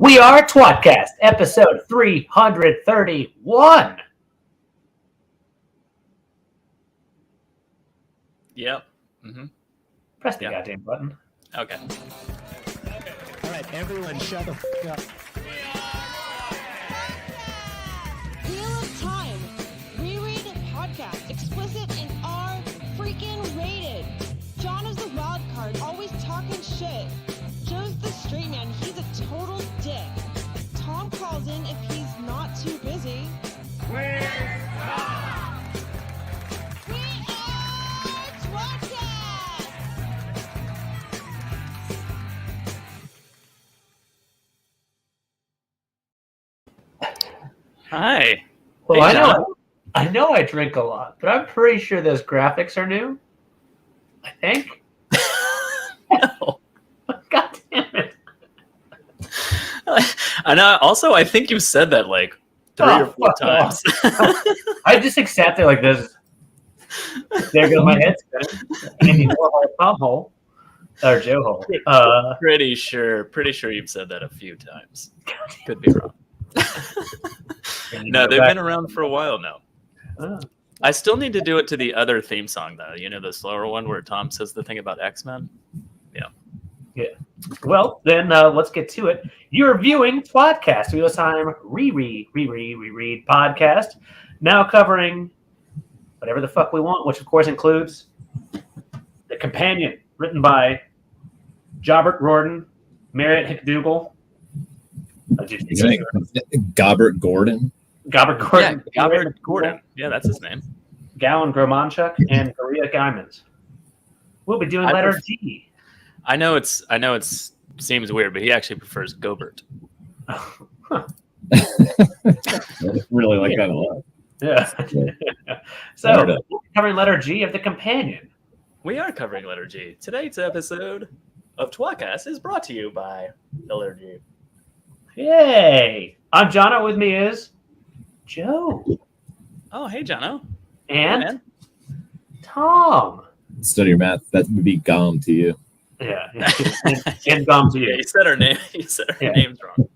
We are tWoTcast, episode 331. Yep. Mm-hmm. Press the goddamn button. Okay. All right, everyone shut the fuck up. Wheel of Time. Reread podcast. Explicit and R freaking rated. Jono's the wild card, always talking shit. Joe's the straight man, he's a total dick. Tom calls in if he's not too busy. We are tWoTcast! Hi. Well, Hey, I know I drink a lot, but I'm pretty sure those graphics are new. I think. No. God damn it. And I think you've said that like 3 or 4 fuck times. I just sat there like this. There goes my head spinning. Maybe more like Tom Hole or Joe Hole. Pretty sure you've said that a few times. Could be wrong. No, they've been around for a while now. Oh. I still need to do it to the other theme song though. You know, the slower one where Tom says the thing about X-Men. Yeah. Well, then let's get to it. You're viewing tWoTcast, Wheel of Time reread podcast, now covering whatever the fuck we want, which of course includes The Companion, written by Jobbert Gordon, Marriott Hickdougal. Gobbert Gordon. Gobbert Gordon. Yeah, Albert Gordon. Yeah, that's his name. Gowan Gromanchuk and Maria Guymans. We'll be doing letter G. I know it's seems weird, but he actually prefers Gobert. I really like that a lot. Yeah. So, we'll be covering letter G of The Companion. We are covering letter G. Today's episode of tWoTcast is brought to you by the letter G. Yay! I'm Jono. With me is Joe. Oh, hey, Jono. And Hey, man. Tom. Study your math. That would be gum to you. Yeah. And Dom to Yeah, you. you said our name. You said our Yeah. names wrong.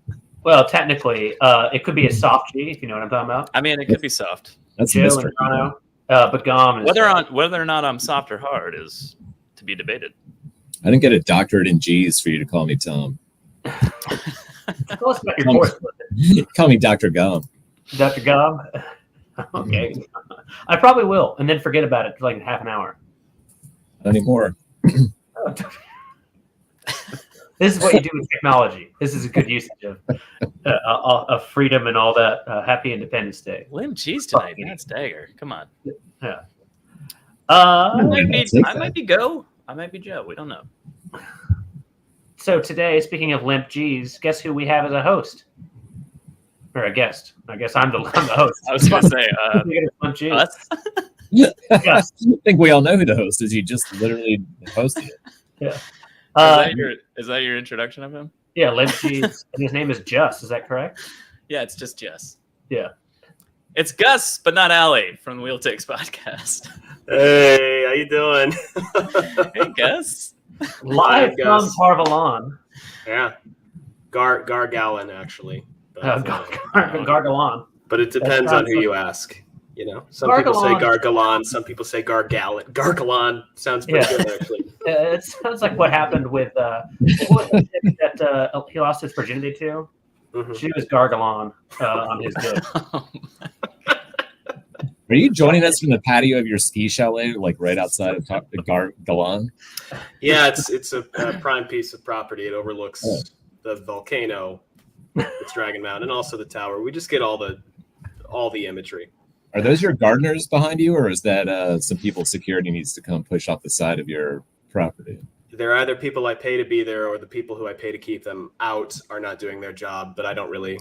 Well, technically, it could be a soft G, if you know what I'm talking about. I mean, it could be soft. That's a Joe mystery. and Jono. But Gom is... Whether or not I'm soft or hard is to be debated. I didn't get a doctorate in G's for you to call me Tom. Tell us about your course. Call me Dr. Gum. Dr. Gom? Okay. I probably will, and then forget about it for like half an hour. Not anymore. This is what you do with technology. This is a good usage of freedom and all that. Happy Independence Day. Limb cheese tonight. That's dagger. Come on. Yeah. I might be Go. I might be Joe. We don't know. So today, speaking of limp G's, guess who we have as a host? Or a guest. I guess I'm the host. I was going to say, Limp G's. us? Yes. I think we all know who the host is. You just literally hosted it. Yeah. Is that your introduction of him? Yeah, Limp G's. And his name is Just. Is that correct? Yeah, it's just Jess. Yeah. It's Gus, but not Allie from the Wheel Takes podcast. Hey, how you doing? Hey, Gus. Live Hi, from Gus. Tarvalon. Yeah, Gargallan actually. But, Gargalon. but it depends on who you ask. You know, some people say Gargalon, some people say Gargallan. Gargalon sounds pretty good actually. It sounds like what happened with what was the chick that he lost his virginity to. Mhm. She was Gargalon on his dick. Are you joining us from the patio of your ski chalet, like right outside of Galan? Yeah, it's a prime piece of property. It overlooks the volcano, it's Dragon Mountain, and also the tower. We just get all the imagery. Are those your gardeners behind you, or is that some people's security needs to come push off the side of your property? They're either people I pay to be there, or the people who I pay to keep them out are not doing their job. But I don't really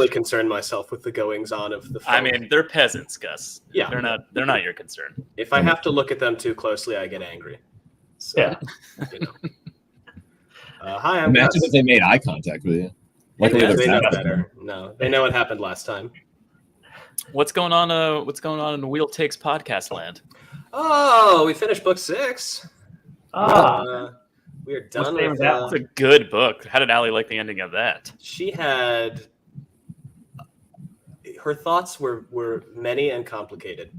concern myself with the goings on of the folk. I mean, they're peasants, Gus. Yeah. They're not your concern. If I have to look at them too closely, I get angry. So, Yeah. You know. Hi, I'm Imagine Gus. if they made eye contact with you. Luckily, Yeah, they're they know fast. better. No, they know what happened last time. What's going on in Wheel Takes podcast land? Oh, we finished book 6. We are done name with is that It's that. a good book. How did Allie like the ending of that? She had her thoughts were many and complicated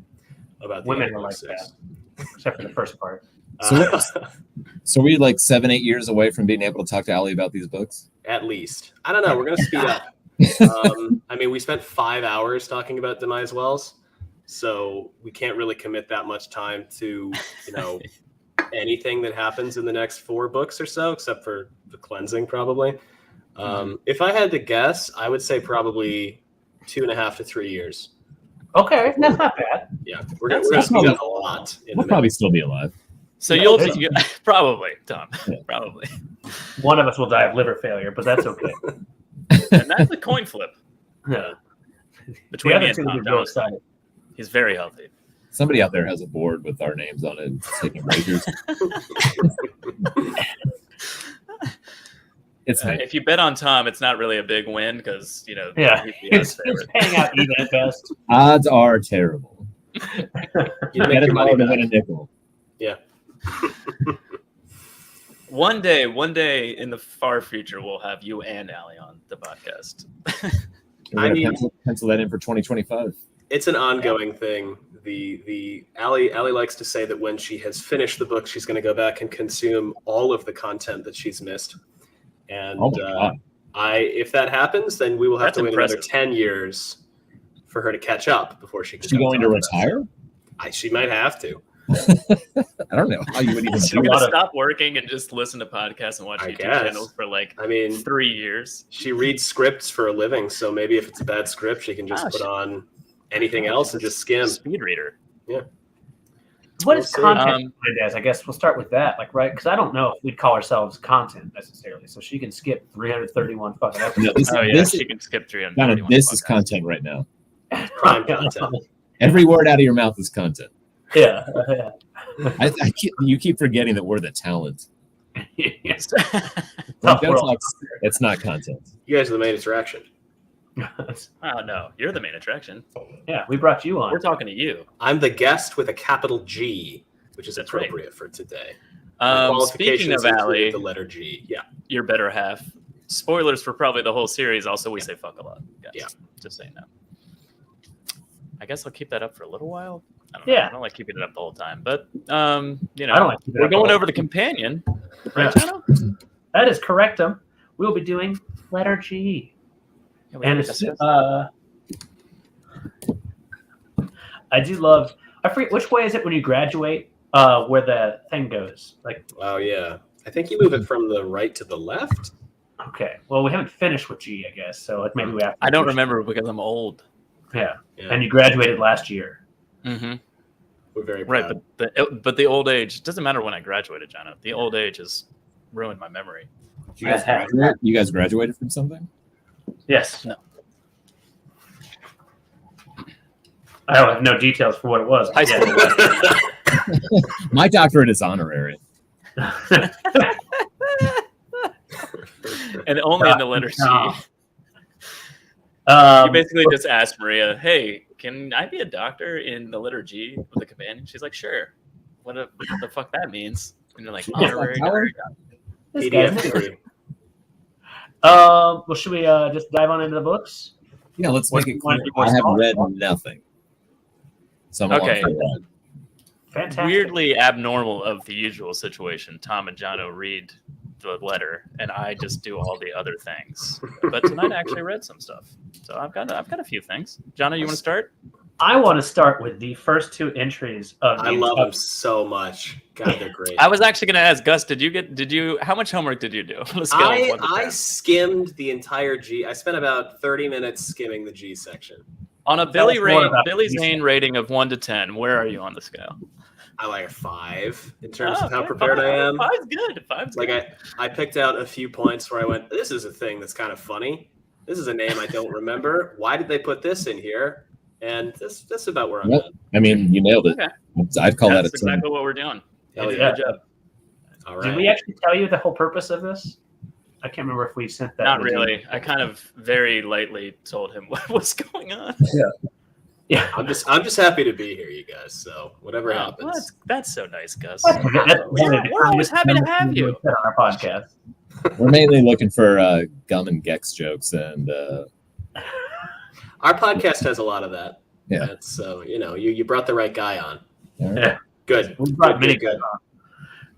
about the Women end are of like 6. except for the first part. So we like 7-8 years away from being able to talk to Allie about these books. At least. I don't know. We're going to speed up. I mean, we spent 5 hours talking about Demise Wells, so we can't really commit that much time to, anything that happens in the next 4 books or so, except for the cleansing, probably. If I had to guess, I would say probably 2.5 to 3 years. Okay, that's not bad. Yeah, we're gonna speed up a lot. We'll probably still be alive. So Yeah, you probably, Tom, Yeah. probably. One of us will die of liver failure, but that's okay. And that's a coin flip Yeah. The between me other and two Tom. would be real excited. He's very healthy. Somebody out there has a board with our names on it, taking wagers. It's me. If you bet on Tom, it's not really a big win because Yeah, he's the it's odds favorite. paying out even at best. Odds are terrible. You Get make it your money to win a back. nickel. Yeah. One day in the far future, we'll have you and Allie on the podcast. We're gonna pencil that in for 2025. It's an ongoing thing. The Allie likes to say that when she has finished the book, she's going to go back and consume all of the content that she's missed. And Oh my God. if that happens, then we will have That's to wait another impressive. 10 years for her to catch up before she can. Is she come going to talk about retire? it. She might have to. I don't know how you would even She's do gonna lot of- stop working and just listen to podcasts and watch I YouTube guess. channels for like I mean, 3 years. she reads scripts for a living, so maybe if it's a bad script, she can just put on anything else and just skim. Speed reader. What is We'll see. content defined as? I guess we'll start with that. Like, right? Because I don't know if we'd call ourselves content necessarily. So she can skip 331 fucking episodes. No, this, Oh yeah, this, she can skip 300. Donna, this is content right now. Prime content. Every word out of your mouth is content. Yeah. You keep forgetting that we're the talent. Yes. When Tough Joe world. talks, it's not content. You guys are the main attraction. Oh no, you're the main attraction. Yeah, we brought you on. We're talking to you. I'm the guest with a capital G, which is That's right. appropriate for today. My Speaking of qualifications include Allie, the letter G. Yeah. your better half. Spoilers for probably the whole series. Also, we say fuck a lot. Guys. Yeah. Just saying that. I guess I'll keep that up for a little while. I don't Yeah. I don't like keeping it up the whole time, but I don't like keeping it we're up going all- over the companion, right, Yeah. Jono? That is correctum. We'll be doing letter G. Yeah, we And already it's, discussed I do love. I forget which way is it when you graduate. Where the thing goes. Like, Oh, yeah. I think you move it from the right to the left. okay, well, we haven't finished with G, I guess. So like maybe we have. To I don't push- remember because I'm old. Yeah, Yeah. and you graduated last year. Mm-hmm. We're very Right, proud. but the old age doesn't matter when I graduated, Jono. The old age has ruined my memory. You guys graduate? You guys graduated from something? Yes. No. I don't have no details for what it was. High school. My doctorate is honorary. And only in the letter C. No. You basically just asked Maria, "Hey, can I be a doctor in the letter G with a companion?" She's like, "Sure." What the fuck that means? And you're like, "Honorary." This guy's PDF new. free. Well, should we just dive on into the books? Yeah, let's What- make it what- clear. what- I have what- read nothing. So I'm Okay. on for that. Fantastic. Weirdly abnormal of the usual situation. Tom and Jono read the letter, and I just do all the other things. But tonight I actually read some stuff, so I've got a few things. Jono, you want to start? I want to start with the first two entries of I the love them so much. God, they're great. I was actually going to ask Gus. How much homework did you do? On a scale of 1 to I 10? skimmed the entire G. I spent about 30 minutes skimming the G section. On a Tell us more about Billy these. Zane rating of 1 to 10, where are you on the scale? I like a 5 in terms Oh, of how okay, prepared I am. Five's good. Five's Like good. I picked out a few points where I went, this is a thing that's kind of funny. This is a name I don't remember. Why did they put this in here? And that's about where I'm Yep. at. I mean, you nailed it. Okay. I'd call that a That's 10. exactly what we're doing. You Hell did yeah. a good job. All Did right. we actually tell you the whole purpose of this? I can't remember if we sent that. Not really. I kind of very lightly told him what was going on. Yeah. I'm just happy to be here, you guys. So whatever Well, happens. that's so nice, Gus. We're always happy to have you. on our podcast. We're mainly looking for Gum and Gex jokes, and Our podcast has a lot of that. Yeah. That's, so you brought the right guy on. all right. Yeah. Good. We brought many Good.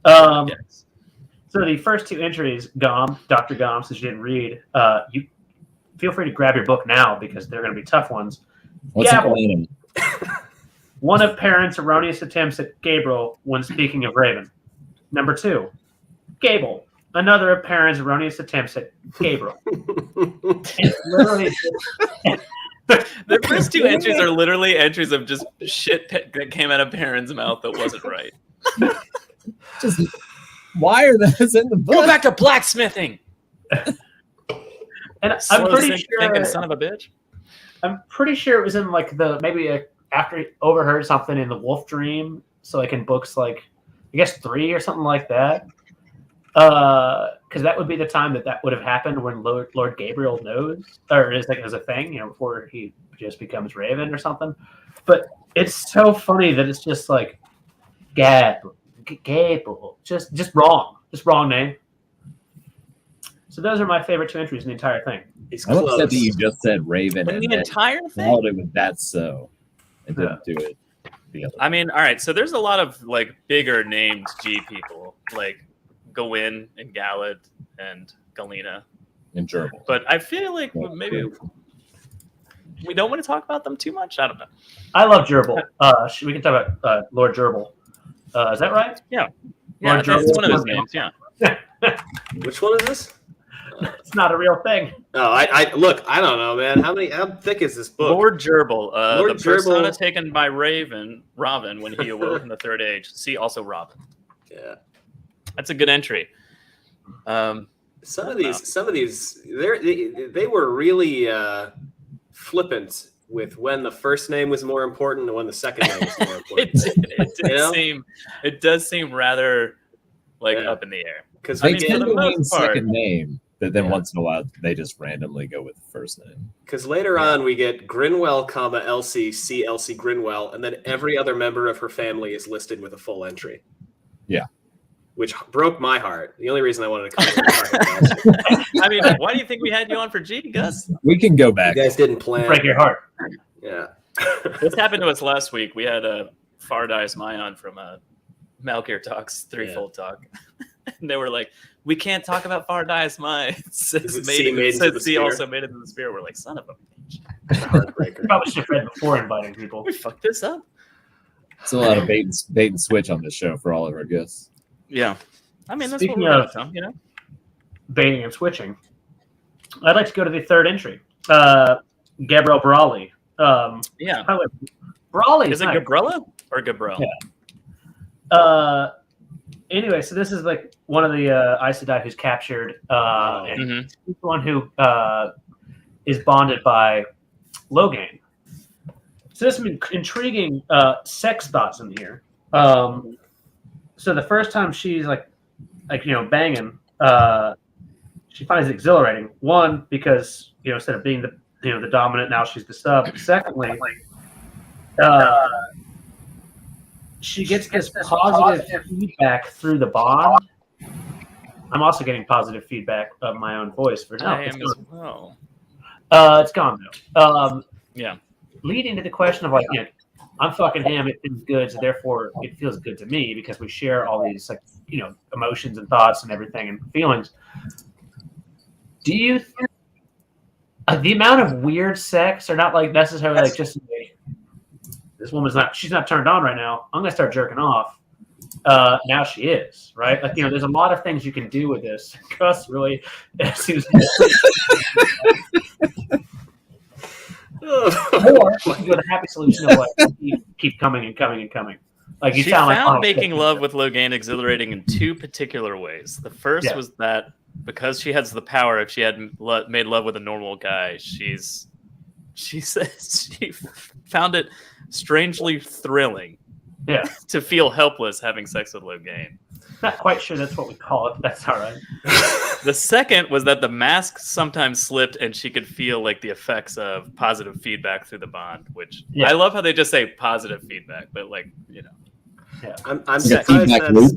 on. Yes. So the first two entries, Dr. Gom, since you didn't read, you feel free to grab your book now because they're going to be tough ones. What's Gabble. the One of parents' erroneous attempts at Gabriel when speaking of Raven. Number 2, Gable. Another of parents' erroneous attempts at Gabriel. It's literally The first two entries are literally entries of just shit that came out of Perrin's mouth that wasn't right. Just why are those in the book? Go back to blacksmithing. and I'm Slow pretty thinking sure. son of a bitch. I'm pretty sure it was in like after he overheard something in the Wolf Dream. So like in books like I guess 3 or something like that. Because that would be the time that would have happened when Lord Gabriel knows, or is like as a thing, before he just becomes Raven or something. But it's so funny that it's just like Gabriel, just wrong name. So those are my favorite 2 entries in the entire thing. He's I'm close. upset that you just said Raven In and the then entire thing. followed it with That's So. And didn't do it the other I mean, all right. So there's a lot of like bigger named G people, like Gawain and Galad and Galena. in Gerbil. But I feel like maybe we don't want to talk about them too much. I don't know. I love Gerbil. We can talk about Lord Gerbil. Is that right? Yeah, Lord that's Gerbil. one of his names. Yeah. Which one is this? It's not a real thing. Oh, I look. I don't know, man. How thick is this book? Lord Gerbil, Lord the persona Gerbil. taken by Robin when he awoke in the Third Age. See also Robin. Yeah. That's a good entry. Some of these, they were really flippant with when the first name was more important and when the second name was more important. It does seem rather like Yeah. up in the air. Because They I mean, tend for to the name most part- second name, but then Yeah. once in a while they just randomly go with the first name. later on we get Grinwell, Elsie, C. Elsie Grinwell, and then every other member of her family is listed with a full entry. Yeah. Which broke my heart. The only reason I wanted to come here. I mean, why do you think we had you on for G, Gus? We can go You back. guys didn't plan. Break your heart. Yeah. This happened to us last week. We had a Fardias Mayan from Malkir Talks Threefold Talk. And they were like, we can't talk about Fardias Mayan. It says C also made it to the spear. We're like, son of a bitch. Heartbreaker. Probably should have read before inviting people. We fucked this up. It's a lot of bait and switch on this show for all of our guests. Yeah. I mean, that's Speaking what we're of- going to Baiting and switching. I'd like to go to the third entry. Gabriel Brawley. Yeah. Brawley Is it Gabrella or Gabriel? Yeah. Anyway, so this is like one of the Aes Sedai who's captured. And Mhm. he's the one who is bonded by Logain. So there's some intriguing sex thoughts in here. So the first time she's like banging, she finds it exhilarating. One, because instead of being the dominant, now she's the sub. Secondly, she gets this positive feedback through the bond. I'm also getting positive feedback of my own voice for now. I am as well. It's gone though. Yeah. Leading to the question of I'm fucking him. It feels good, so therefore it feels good to me because we share all these emotions and thoughts and everything and feelings. Do you think the amount of weird sex are not necessarily just this woman's she's not turned on right now. I'm gonna start jerking off. Now she is, right? There's a lot of things you can do with this. Gus really seems. Or you can go the happy solution of keep coming and coming and coming. You She sound found like making love with Logain exhilarating in 2 particular ways. The first was that because she has the power, if she had made love with a normal guy, she says she found it strangely thrilling Yeah. to feel helpless having sex with Logain. Not quite sure that's what we call it, but that's all right. The second was that the mask sometimes slipped and she could feel like the effects of positive feedback through the bond, which I love how they just say positive feedback, but like, you know. Yeah. I'm surprised that's...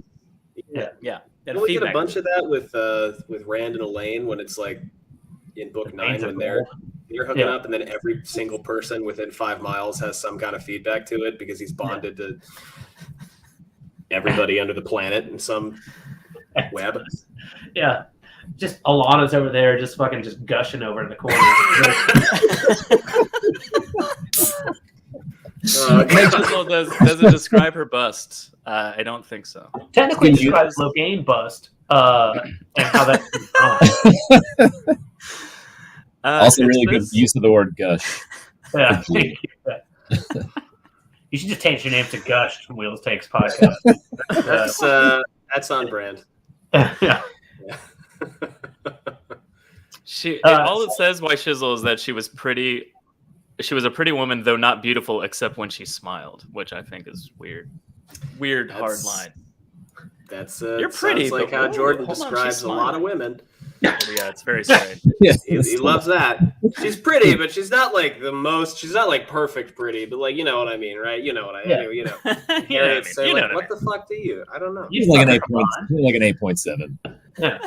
Yeah. Don't we get a bunch of that with Rand and Elaine when it's like in book 9 when they're hooking up and then every single person within 5 miles has some kind of feedback to it because he's bonded to everybody under the planet in some web. Yeah. Just Alana's over there just fucking just gushing over in the corner. Does it describe her bust? I don't think so. Technically, it describes Logain bust and how that's done. Also, really good use of the word gush. Yeah, thank you. You should just change your name to Gush from Wheels Takes Podcast. That's on brand. Yeah. All it says why Shizzle is that she was pretty. She was a pretty woman, though not beautiful, except when she smiled, which I think is weird. Weird, hard line. That's you're pretty. Sounds like how Jordan describes a lot of women. Yeah, it's very strange. He loves that. She's pretty, but she's not like the most. She's not like perfect pretty, but like you know what I mean, right? You know what I mean. Anyway, you know. Harriet's saying, like, what the fuck do you? I don't know. He's like an 8.7. Yeah.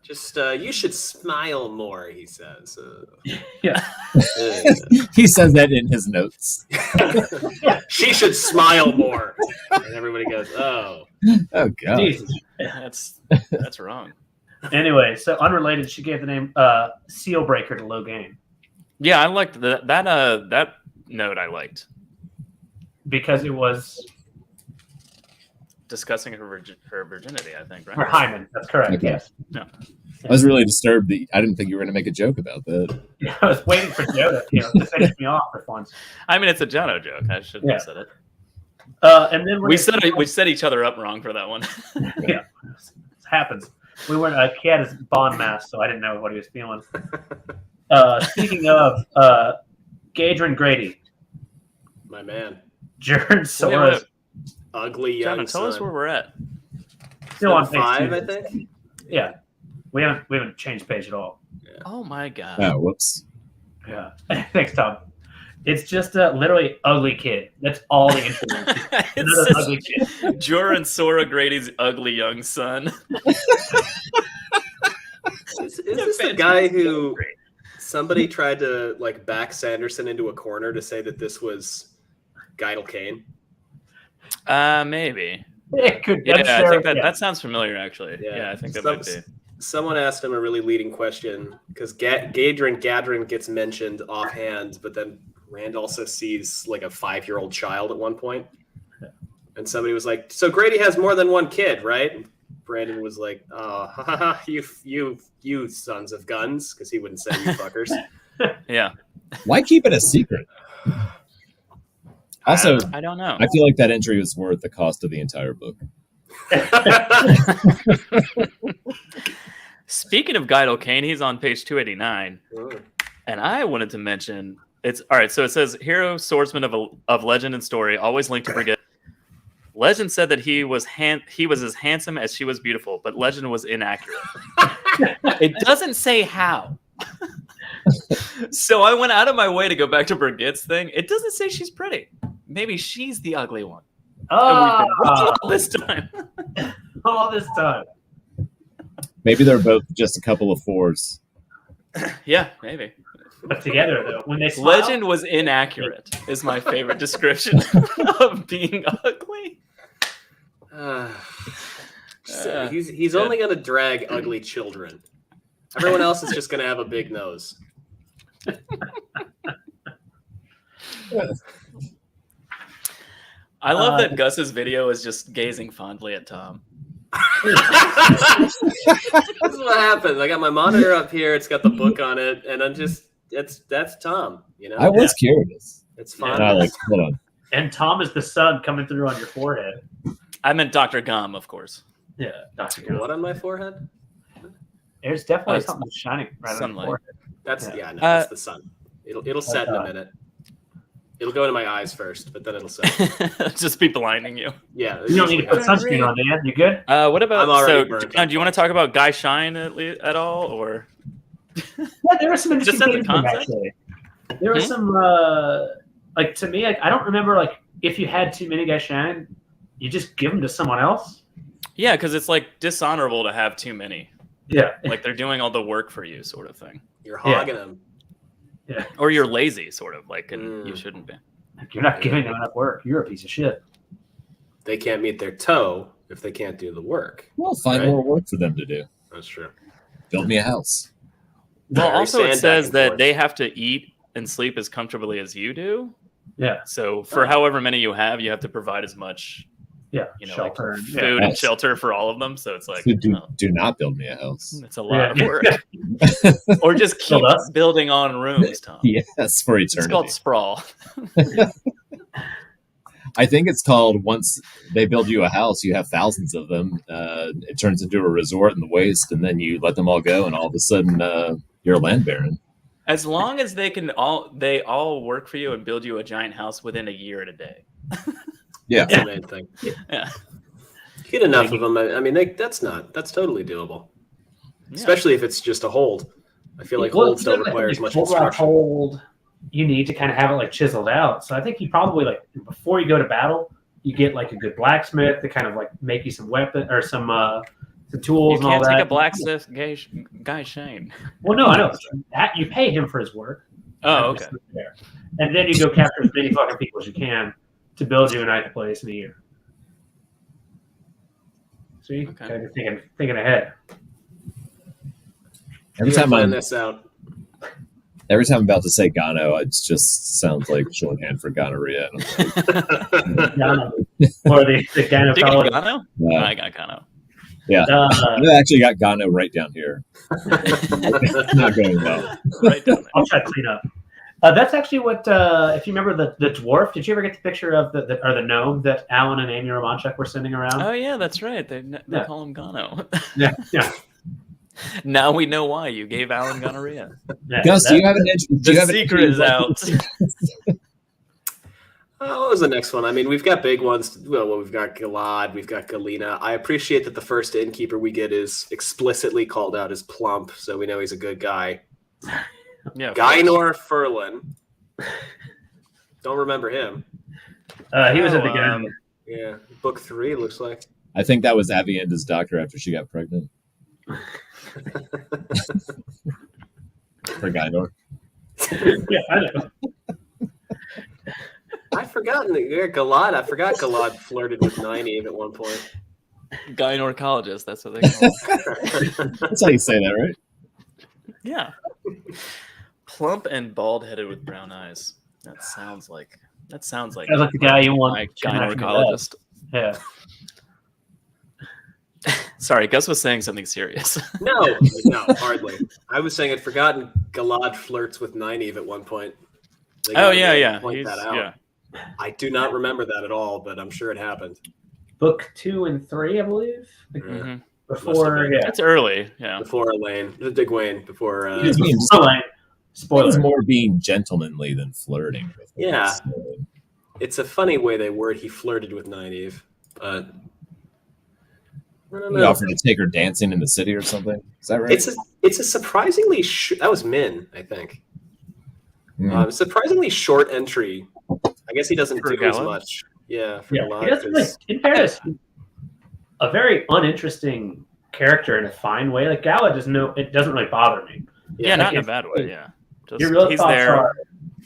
Just you should smile more, he says. Yeah. He says that in his notes. She should smile more, and everybody goes, "Oh, oh god, Jesus. That's wrong." Anyway, so unrelated, she gave the name Sealbreaker to Logain. Yeah, I liked that note. I liked because it was discussing her virginity. I think, right? Her hymen. That's correct. Okay. Yes. No. I was really disturbed that I didn't think you were going to make a joke about that. Yeah, I was waiting for Joe to finish me off for once. I mean, it's a Jono joke. I shouldn't have said it. And then we set each other up wrong for that one. Yeah, it happens. We weren't. He had his Bond mask, so I didn't know what he was feeling. Speaking of Gadrin Grady, my man, Jern Sora's ugly young Jono, tell us where we're at. Still on page 5, I think. Yeah, we haven't changed page at all. Yeah. Oh my god. Oh, whoops. Yeah, thanks, Tom. It's just a literally ugly kid. That's all the intro is. Another ugly kid. Jorah and Sora Grady's ugly young son. Is this the guy who somebody tried to like back Sanderson into a corner to say that this was Guidal Kane? Maybe. It could. Yeah, sure, I think that sounds familiar actually. Yeah, I think that might be. Someone asked him a really leading question because Gadrin gets mentioned offhand, but then Rand also sees like a 5-year-old child at one point. And somebody was like, so Grady has more than one kid, right? Brandon was like, oh, you sons of guns, because he wouldn't say you fuckers. Yeah. Why keep it a secret? Also, I don't know. I feel like that entry was worth the cost of the entire book. Speaking of Guidal Kane, he's on page 289. And I wanted to mention, it's all right. So it says, hero, swordsman of legend and story, always linked to forget. Legend said that he was as handsome as she was beautiful, but legend was inaccurate. It doesn't say how. So I went out of my way to go back to Brigitte's thing. It doesn't say she's pretty. Maybe she's the ugly one. Oh, all this time. All this time. Maybe they're both just a couple of 4s. Yeah, maybe. But together, though, when they smile, legend was inaccurate is my favorite description of being ugly. He's only going to drag ugly children. Everyone else is just going to have a big nose. I love that Gus's video is just gazing fondly at Tom. This is what happens. I got my monitor up here. It's got the book on it, and I'm just that's Tom. You know, I was curious. It's fine. Hold on. And Tom is the sun coming through on your forehead. I meant Dr. Gum, of course. Yeah, Dr. Gum. What on my forehead? There's definitely something shining right on your forehead. That's that's the sun. It'll set in a minute. It'll go into my eyes first, but then it'll set. Just be blinding you. Yeah. You don't need to put sunscreen on, Dan. You good? What about I'm already so? burnt John, up. do you want to talk about Guy Shine at all, or Yeah, there was some interesting Just at the things in them, concept? actually. There was some like to me, like, I don't remember like if you had too many Guy Shannon, you just give them to someone else. yeah, because it's like dishonorable to have too many. Yeah. Like they're doing all the work for you, sort of thing, You're hogging them. or you're lazy, sort of like, and you shouldn't be. Like, you're not giving them enough work. You're a piece of shit. They can't meet their toe if they can't do the work. Well, find Right. more work for them to do. That's true. Build me a house. Well, Very also it sand says back and that forth. they have to eat and sleep as comfortably as you do. Yeah. So for however many you have to provide as much, Yeah. you know, Shelter. like and- food yeah. and shelter for all of them. So it's like, So do not build me a house. it's a lot of Yeah. work. Or just keep Build us. building on rooms, Tom. Yes, for It's eternity. called sprawl. I think it's called once they build you a house, you have thousands of them. It turns into a resort in the waste, and then you let them all go, and all of a sudden you're a land baron. As long as they all work for you and build you a giant house within a year and a day. Yeah. That's the main thing. Yeah. Get enough of them. I mean, that's totally doable. Yeah. Especially if it's just a hold. I feel like Well, holds don't like, require as much hold by construction. hold, you need to kind of have it like chiseled out. So I think you probably like before you go to battle, you get like a good blacksmith to kind of like make you some weapon or some tools You and all can't take that. a blacksmith guy Shane. Well, no, I know that you pay him for his work. Oh, okay. And then you go capture as many fucking people as you can to build you a nice place in a year. See, Okay. kind of thinking ahead. Every You gotta time plan I'm this out. about to say Gano, it just sounds like shorthand for gonorrhea. And I'm like, Jono. Or the Do you got gynecologist. Gano? yeah. I got Gano. I actually got Gano right down here. It's not going well. Right down there. I'll try to clean up. That's actually what, if you remember the dwarf, did you ever get the picture of the gnome that Alan and Amy Romanchuk were sending around? Oh yeah, that's right. They Yeah. call him Gano. Yeah, yeah. Now we know why you gave Alan gonorrhea. Yeah, Gus, do that- you have an edge? Do The you have an secret is out. What was the next one? I mean, we've got big ones. Well, we've got Galad, we've got Galena. I appreciate that the first innkeeper we get is explicitly called out as plump, so we know he's a good guy. Yeah. Gainor Furlan. Don't remember him. he was at the Oh, beginning. Yeah, book 3 looks like. I think that was Avienda's doctor after she got pregnant. For Gainor. Yeah, I know. I've forgotten that Galad. I forgot Galad flirted with Nynaeve at one point. gynecologist. That's what they call it. That's how you say that, right? Yeah. Plump and bald-headed with brown eyes. That sounds like Sounds like the guy you want. my to match me up. gynecologist. Yeah. Sorry, Gus was saying something serious. No, hardly. I was saying I'd forgotten Galad flirts with Nynaeve at one point. They Oh gotta yeah, really yeah. point that out. Yeah. I do not remember that at all, but I'm sure it happened. Book 2 and 3, I believe. Mhm. Before, yeah. It's early. Yeah. Before Elaine, Digwayne, before. It means Spoiler. it's more being gentlemanly than flirting. With her. Yeah. So, It's a funny way they word he flirted with Nynaeve, but I don't he know. offered to take her dancing in the city or something. Is that right? It's a surprisingly that was Min, I think. Hmm. Surprisingly short entry. I guess he doesn't For do as Galad? much. Yeah, for Yeah, Galad, he doesn't really, 'cause- in fairness, a very uninteresting character in a fine way. Like Gala it doesn't really bother me. Yeah, not in a if- bad way. Yeah. Just, Your real he's thoughts there. are: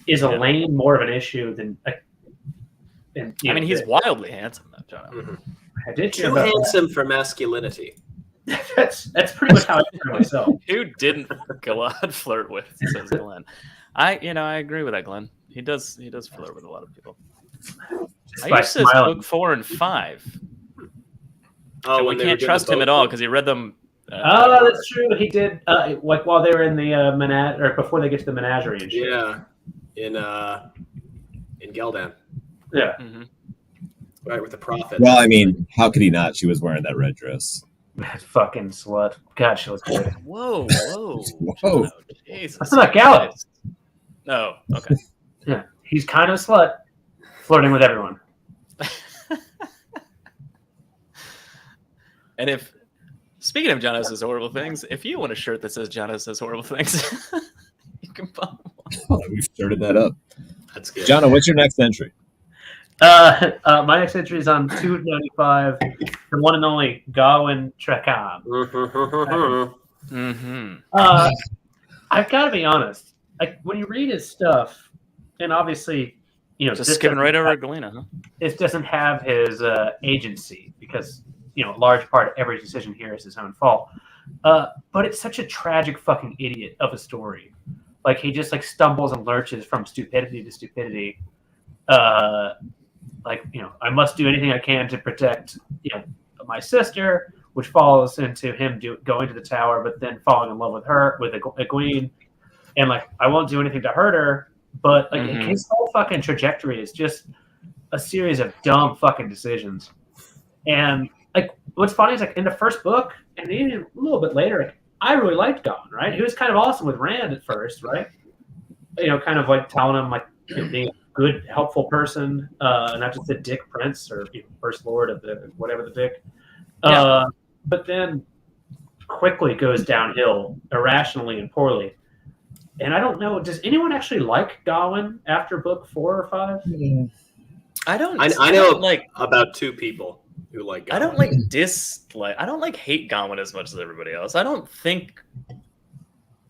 is Yeah. Elaine more of an issue than? And, I mean, he's wildly handsome, though, John. Mhm. I did hear Too about handsome for masculinity. that. That's pretty much how I feel myself. Who didn't Galad flirt with? Says Glenn. I agree with that, Glenn. He does flirt with a lot of people. Just I by used to smiling. book 4 and 5. Oh, And we when they were can't doing trust the him at boat all thing. because he read them. Oh, that's true. He did like while they were in the or before they get to the menagerie and shit. Yeah, in Geldan, Yeah. Mhm. right with the prophet. Well, I mean, how could he not? She was wearing that red dress. That fucking slut. God, she looks good. Whoa. Whoa. Jono, Jesus. That's not Gala. No. Okay. he's kind of a slut, flirting with everyone. And if, speaking of Jono says horrible things, if you want a shirt that says Jono says horrible things, you can buy one. We've started that up. That's good. Jono, what's your next entry? My next entry is on 295, the one and only Gawain Trekam. I've got to be honest. Like when you read his stuff, and obviously, just skipping right over Galena, huh? It doesn't have his agency because a large part of every decision here is his own fault. But it's such a tragic fucking idiot of a story. Like he just like stumbles and lurches from stupidity to stupidity. I must do anything I can to protect, my sister, which falls into him going to the tower, but then falling in love with her, with Egwene, and like I won't do anything to hurt her. But like his whole fucking trajectory is just a series of dumb fucking decisions. And like what's funny is like in the first book, and even a little bit later, like, I really liked Gawain, right? He was kind of awesome with Rand at first, right? Kind of like telling him like being a good, helpful person, not just a dick prince or first lord of the whatever the dick. But then quickly goes downhill irrationally and poorly. And I don't know, does anyone actually like Gawain after book 4 or 5? I don't. I know like about 2 people who like Gawain. I don't like dislike. I don't like hate Gawain as much as everybody else. I don't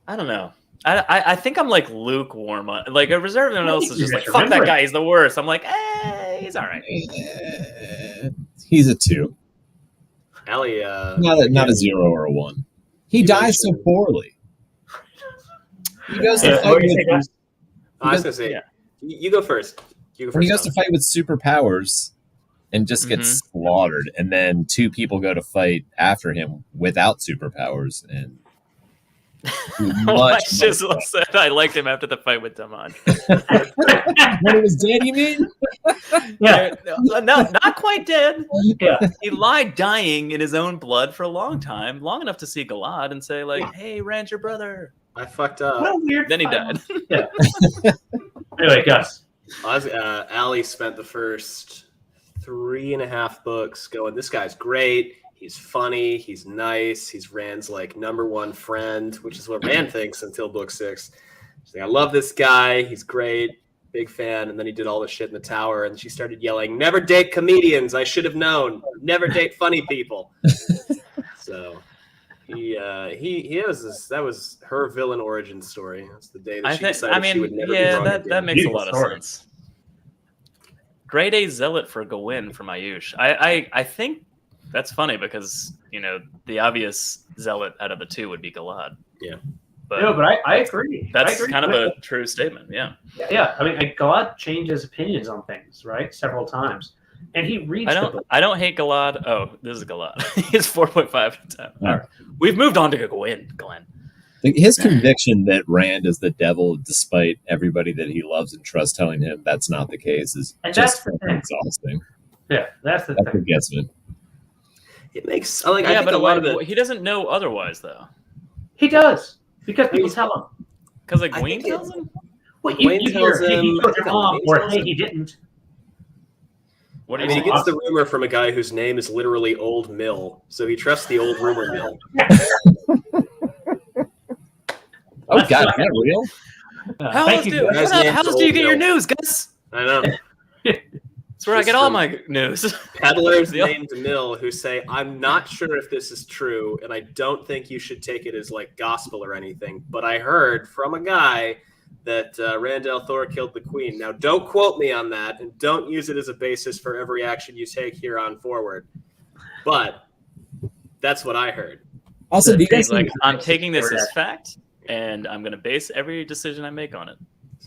know. I think I'm like lukewarm on like a reserve. Everyone else is just like fuck that guy. He's the worst. I'm like, he's all right. He's a 2. Allie, not a 0 or a 1. He dies so poorly. He goes to fight with. I was gonna say, you go first. When he goes to fight with superpowers and just gets slaughtered, and then 2 people go to fight after him without superpowers, and much Shizzle said I liked him after the fight with Damon. When he was dead, you mean? Yeah. No, not quite dead. Yeah. He lied dying in his own blood for a long time, long enough to see Galad and say, like, hey, Rand's your brother. I fucked up. What a weird Then he died. Yeah. Anyway, Gus. Allie spent the first 3.5 books going, this guy's great. He's funny. He's nice. He's Rand's like #1 friend, which is what Rand thinks until book 6. She's like, I love this guy. He's great. Big fan. And then he did all this shit in the tower, and she started yelling, never date comedians. I should have known. Never date funny people. So he has this. That was her villain origin story. That's the day that she decided she would never be wrong again. That makes a lot of sense. Grade A zealot for Gawain from Ayush. I think that's funny because the obvious zealot out of the 2 would be Galad. Yeah. But I agree. That's kind of a true statement. Yeah. Yeah. I mean, Galad changes opinions on things, right? Several times. And he reads the book. I don't hate Galad. Oh, this is Galad. He's 4.5 out of 10. All right. We've moved on to Gawain, Glenn. His conviction that Rand is the devil, despite everybody that he loves and trusts telling him that's not the case, is just exhausting. Yeah, that's the thing. Gets me. It makes I think a lot of it. He doesn't know otherwise, though. He does because people tell him. Because Egwene tells him. Well, you tells him. He told your mom, or hey, he didn't. What do he gets the rumor from a guy whose name is literally Old Mill, so he trusts the old rumor mill. Oh God, is that real? How else do you get your news, Gus? I know. That's where I get all my news. Peddlers named Mill who say, I'm not sure if this is true, and I don't think you should take it as like gospel or anything, but I heard from a guy that Rand al'Thor killed the queen. Now, don't quote me on that, and don't use it as a basis for every action you take here on forward. But that's what I heard. Also, do you guys I'm taking this as fact, and I'm going to base every decision I make on it.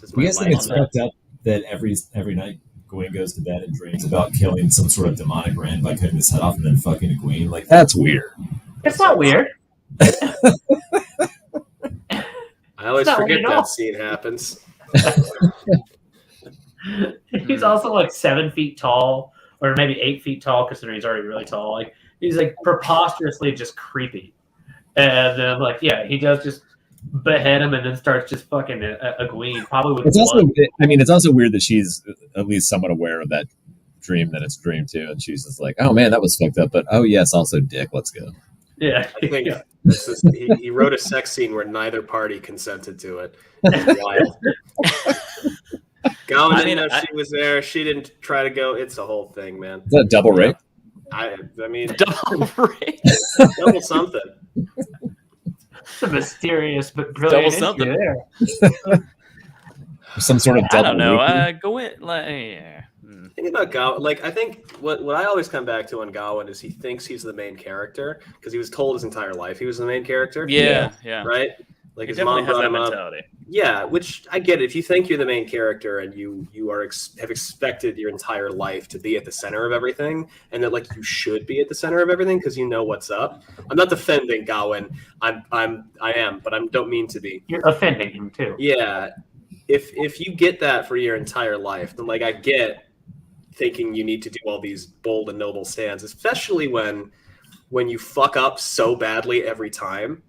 Do you guys think it's fucked up that every night Gawain goes to bed and dreams about killing some sort of demonic Rand by cutting his head off and then fucking Egwene? Like, that's weird. It's not weird. I always forget that scene happens. He's also like 7 feet tall, or maybe 8 feet tall, considering he's already really tall. Like he's like preposterously just creepy. And then he does just behead him and then starts just fucking Egwene, probably with It's blood. also, I mean, it's also weird that she's at least somewhat aware of that dream, that it's a dream too, and she's just like, "Oh man, that was fucked up," but oh yes, also dick. Let's go. Yeah, I think yeah. he wrote a sex scene where neither party consented to it. It's wild. Gowan didn't know she was there. She didn't try to go. It's a whole thing, man. Is that double rape? I mean, Double rape. double something. It's a mysterious but brilliant Double entry something. there. Some sort of I double don't know. rape? Go in. Like, yeah. Think about Gowan. Like, I think what I always come back to on Gowan is he thinks he's the main character because he was told his entire life he was the main character. Yeah. Right? Like, He his definitely mom has brought that him up. mentality. Yeah, which I get. If you think you're the main character and you have expected your entire life to be at the center of everything, and that like you should be at the center of everything because you know what's up. I'm not defending Gowan. I am, but I don't mean to be. You're offending him too. Yeah, if you get that for your entire life, then like I get thinking you need to do all these bold and noble stands, especially when you fuck up so badly every time.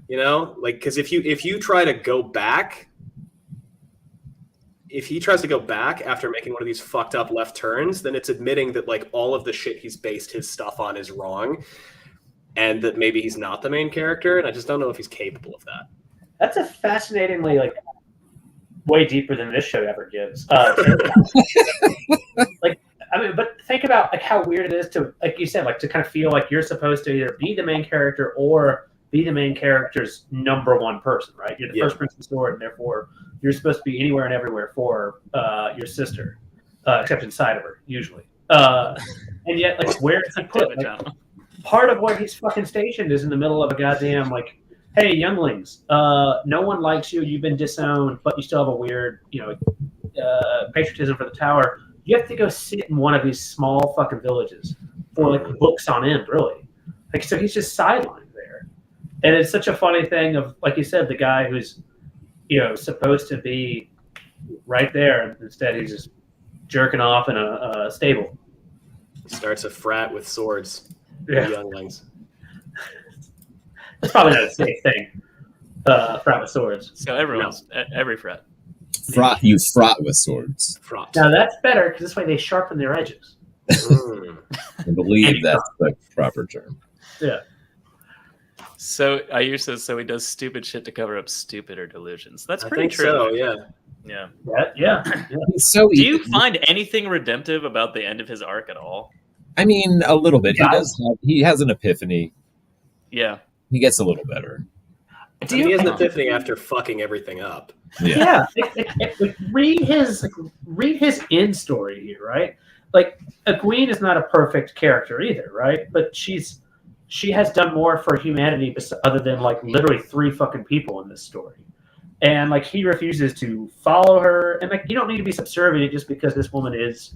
You know, like, because if you try to go back, if he tries to go back after making one of these fucked up left turns, then it's admitting that like all of the shit he's based his stuff on is wrong, and that maybe he's not the main character. And I just don't know if he's capable of that. That's a fascinatingly like way deeper than this show ever gives. Like, I mean, but think about like how weird it is to, like you said, like to kind of feel like you're supposed to either be the main character or be the main character's number one person, right? You're the first person to store it, and therefore you're supposed to be anywhere and everywhere for your sister, except inside of her, usually. And yet, like, where is he put? Like, part of where he's fucking stationed is in the middle of a goddamn, like, hey, younglings, no one likes you, you've been disowned, but you still have a weird, patriotism for the tower. You have to go sit in one of these small fucking villages for, like, books on end, really. Like, so he's just sidelined. And it's such a funny thing of, like you said, the guy who's, supposed to be right there, and instead he's just jerking off in a stable. He starts a frat with swords. Yeah. Younglings. It's probably not a safe thing. Frat with swords. So every frat. You fraught with swords. Fraught. Now that's better because this way they sharpen their edges. I believe that's the proper term. Yeah. So Ayush says, so he does stupid shit to cover up stupider delusions. That's I pretty think true. so, yeah. Yeah. So Do you find anything redemptive about the end of his arc at all? I mean, a little bit. He has an epiphany. Yeah. He gets a little better. He has an epiphany after fucking everything up. Yeah. Read his end story here, right? Like, Egwene is not a perfect character either, right? But she has done more for humanity other than like literally 3 fucking people in this story. And like he refuses to follow her. And like you don't need to be subservient just because this woman is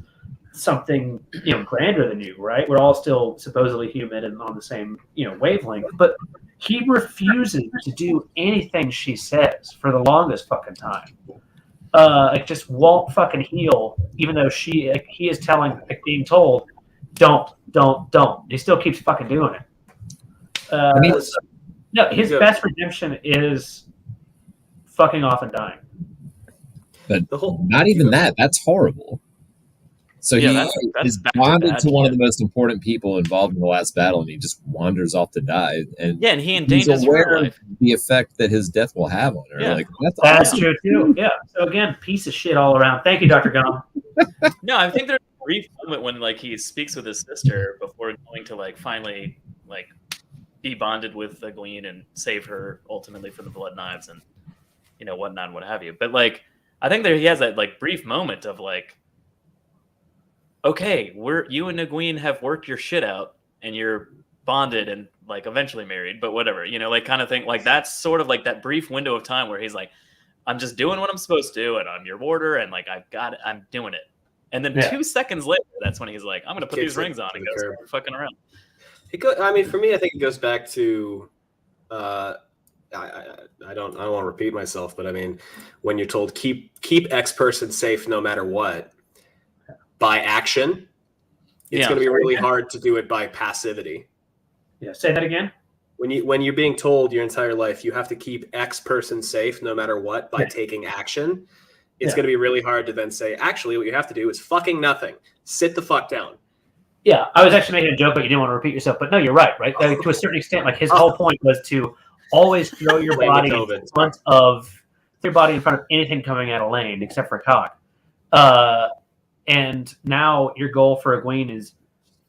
something, grander than you, right? We're all still supposedly human and on the same, wavelength. But he refuses to do anything she says for the longest fucking time. Like just won't fucking heal, even though he is telling, like being told, don't. He still keeps fucking doing it. No, his best redemption is fucking off and dying. But not even that. That's horrible. So he is bonded to one of the most important people involved in the last battle, and he just wanders off to die. And he endangers her life. The effect that his death will have on her. Yeah. Like that's awesome. True too. Yeah. So again, piece of shit all around. Thank you, Dr. Gum. No, I think there's a brief moment when like he speaks with his sister before going to like finally like be bonded with Egwene and save her ultimately from the Blood Knives and whatnot and what have you. But like I think he has that like brief moment of like, okay, you and Egwene have worked your shit out and you're bonded and like eventually married, but whatever, like kind of thing. Like that's sort of like that brief window of time where he's like, I'm just doing what I'm supposed to do and I'm your warder and like I'm doing it. And then 2 seconds later, that's when he's like, I'm gonna put these rings on and go start fucking around. For me, I think it goes back to I don't want to repeat myself, but I mean, when you're told keep X person safe no matter what, by action, it's going to be really hard to do it by passivity. Yeah, say that again. when you're being told your entire life you have to keep X person safe no matter what by taking action, it's going to be really hard to then say, actually, what you have to do is fucking nothing. Sit the fuck down. Yeah, I was actually making a joke, but you didn't want to repeat yourself. But no, you're right, right? Like, to a certain extent, like his whole point was to always throw your body in front of anything coming out of lane except for cock. And now your goal for Egwene is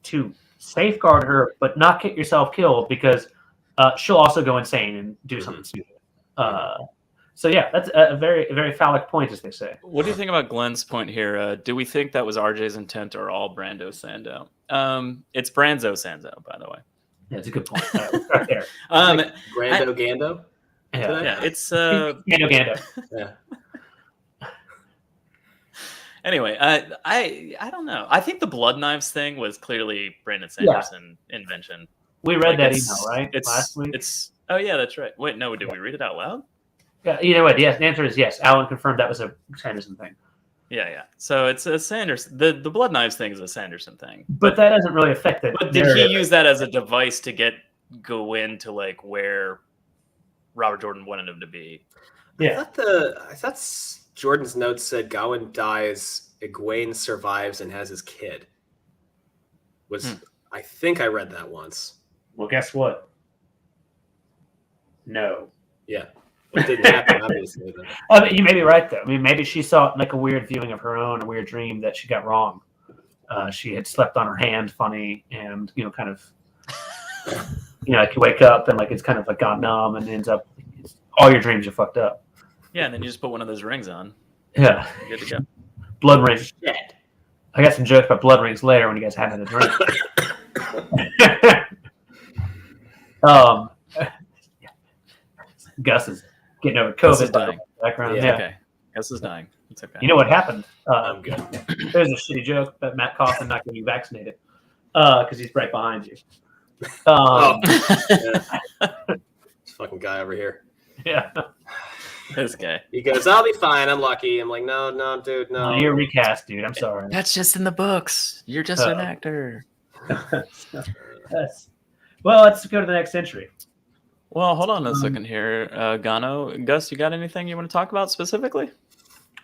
to safeguard her, but not get yourself killed because she'll also go insane and do something stupid. So yeah, that's a very, very phallic point, as they say. What do you think about Glenn's point here? Do we think that was RJ's intent or all Brando Sando? It's Branzo Sando, by the way. Yeah, it's a good point. We'll start there. Brando Gando? Yeah, it's Gando. Yeah. Anyway, I don't know. I think the blood knives thing was clearly Brandon Sanderson invention. We read that email, right? Last week? Oh, yeah, that's right. Wait, no, did we read it out loud? Yeah, either way, yes. The answer is yes. Alan confirmed that was a Sanderson thing. Yeah. So it's a Sanderson. The blood knives thing is a Sanderson thing. But that doesn't really affect it. But did he use that as a device to go into like where Robert Jordan wanted him to be? Yeah. I thought Jordan's notes said Gawain dies, Egwene survives and has his kid. I think I read that once. Well, guess what? No. Yeah. It didn't happen, obviously. I mean, you may be right, though. I mean, maybe she saw like a weird viewing of her own, a weird dream that she got wrong. She had slept on her hand funny and, kind of, like you wake up and like it's kind of like gone numb and ends up, all your dreams are fucked up. Yeah, and then you just put one of those rings on. Yeah. You're good to go. Blood rings. Shit. I got some jokes about blood rings later when you guys have a drink. Gus is getting over COVID. Gus is dying. Background. Yeah. Okay. Gus is dying. It's okay. You know what happened? I'm good. There's a shitty joke about Matt Coughlin not getting you vaccinated because he's right behind you. This fucking guy over here. Yeah. This guy. He goes, I'll be fine. I'm lucky. I'm like, no, dude, no. You're recast, dude. I'm sorry. That's just in the books. You're just an actor. Yes. Well, let's go to the next century. Well, hold on a second here, Gano. Gus, you got anything you want to talk about specifically?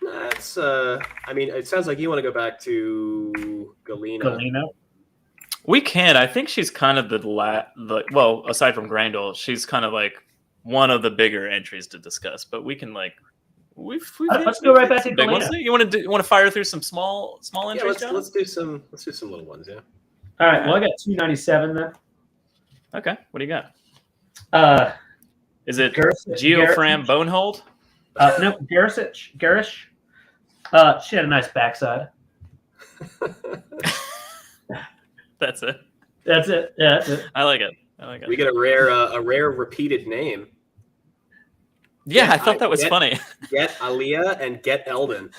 That's, I mean, it sounds like you want to go back to Galena. We can. I think she's kind of well, aside from Grendel, she's kind of like one of the bigger entries to discuss. But we can like, let's go right back to Galena. You want to fire through some small entries? Yeah, let's do some little ones. Yeah. All right. Well, I got 297 then. Okay. What do you got? Is it Geofram Bonehold? No, Garish. She had a nice backside. That's it. Yeah, that's it. I like it. We get a rare repeated name. Yeah, I thought that was funny. Get Aliyah and Get Eldon,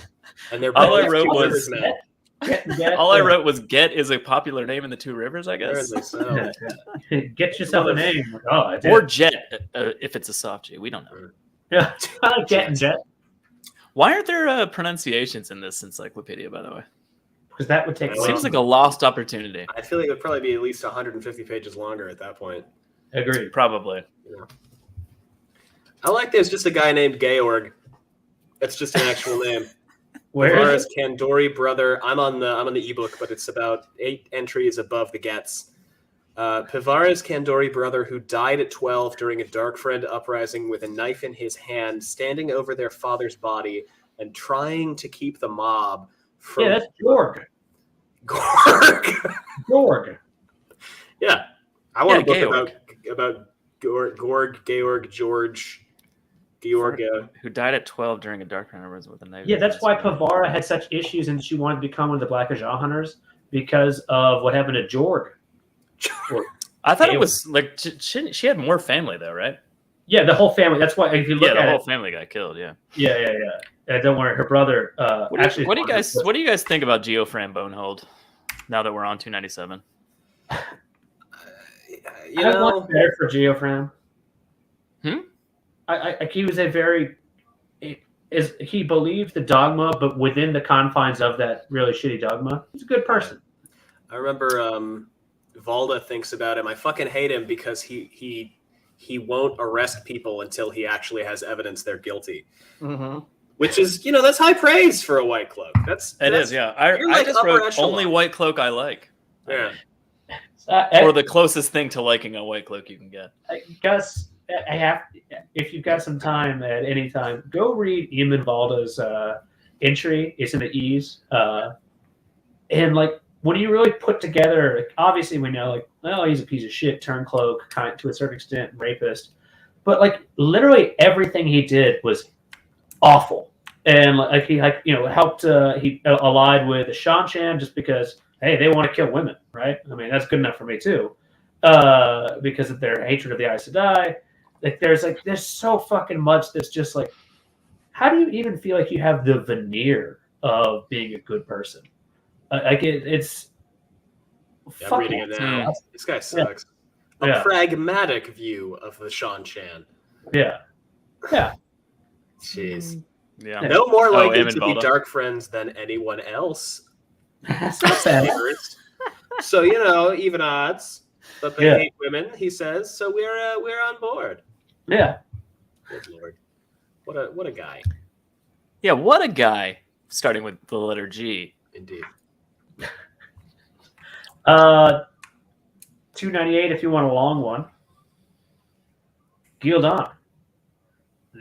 and they're all I wrote was all I wrote was Get is a popular name in the Two Rivers, I guess. So. Get yourself a name. Or Jet, if it's a soft G. We don't know. Yeah, I like Jet and Jet. Why aren't there pronunciations in this encyclopedia, by the way? Because that would take. It seems like a lost opportunity. I feel like it would probably be at least 150 pages longer at that point. Agreed. Probably. Yeah. I like there's just a guy named Georg. That's just an actual name. Where is Kandori brother? I'm on the ebook, but it's about 8 entries above the Gets. Pivara's Kandori brother, who died at 12 during a Dark Friend uprising with a knife in his hand, standing over their father's body and trying to keep the mob from. Yeah, that's Georg. Georg. Yeah, I want a book about Georg, George. Georgia, who died at 12 during a Dark Friend uprising with a knife. Yeah, that's why Pivara had such issues and she wanted to become one of the Black Ajah hunters because of what happened to Georg. I thought it was like she had more family though, right? Yeah, the whole family. That's why if you look at the whole family got killed. Yeah. Don't worry, her brother. What do you guys think about Geofram Bonehold? Now that we're on 297. I want better for Geofram. He was he believed the dogma, but within the confines of that really shitty dogma. He's a good person. I remember Valda thinks about him. I fucking hate him because he he won't arrest people until he actually has evidence they're guilty. Mm-hmm. Which is, that's high praise for a White Cloak. It is, yeah. I like just upper wrote echelon. only White Cloak I like. Yeah. Or the closest thing to liking a White Cloak you can get. Gus, if you've got some time at any time, go read Eamon Valda's entry. It's in the E's. And like, when you really put together, like, obviously we know, like, well, he's a piece of shit, turncloak, kind to a certain extent, rapist. But like, literally everything he did was awful. And like he helped. He allied with the Shan just because, hey, they want to kill women, right? I mean, that's good enough for me too, because of their hatred of the Aes Sedai. There's so fucking much that's just like, how do you even feel like you have the veneer of being a good person? It's. I'm reading it now. This guy sucks. A pragmatic view of the Shan. Yeah. Jeez. Yeah. No more likely to be dark friends than anyone else. That's not bad. So even odds, but they hate women. He says so. We're on board. Yeah. Good Lord, what a guy. Yeah, what a guy. Starting with the letter G. Indeed. 298 if you want a long one. Gildan.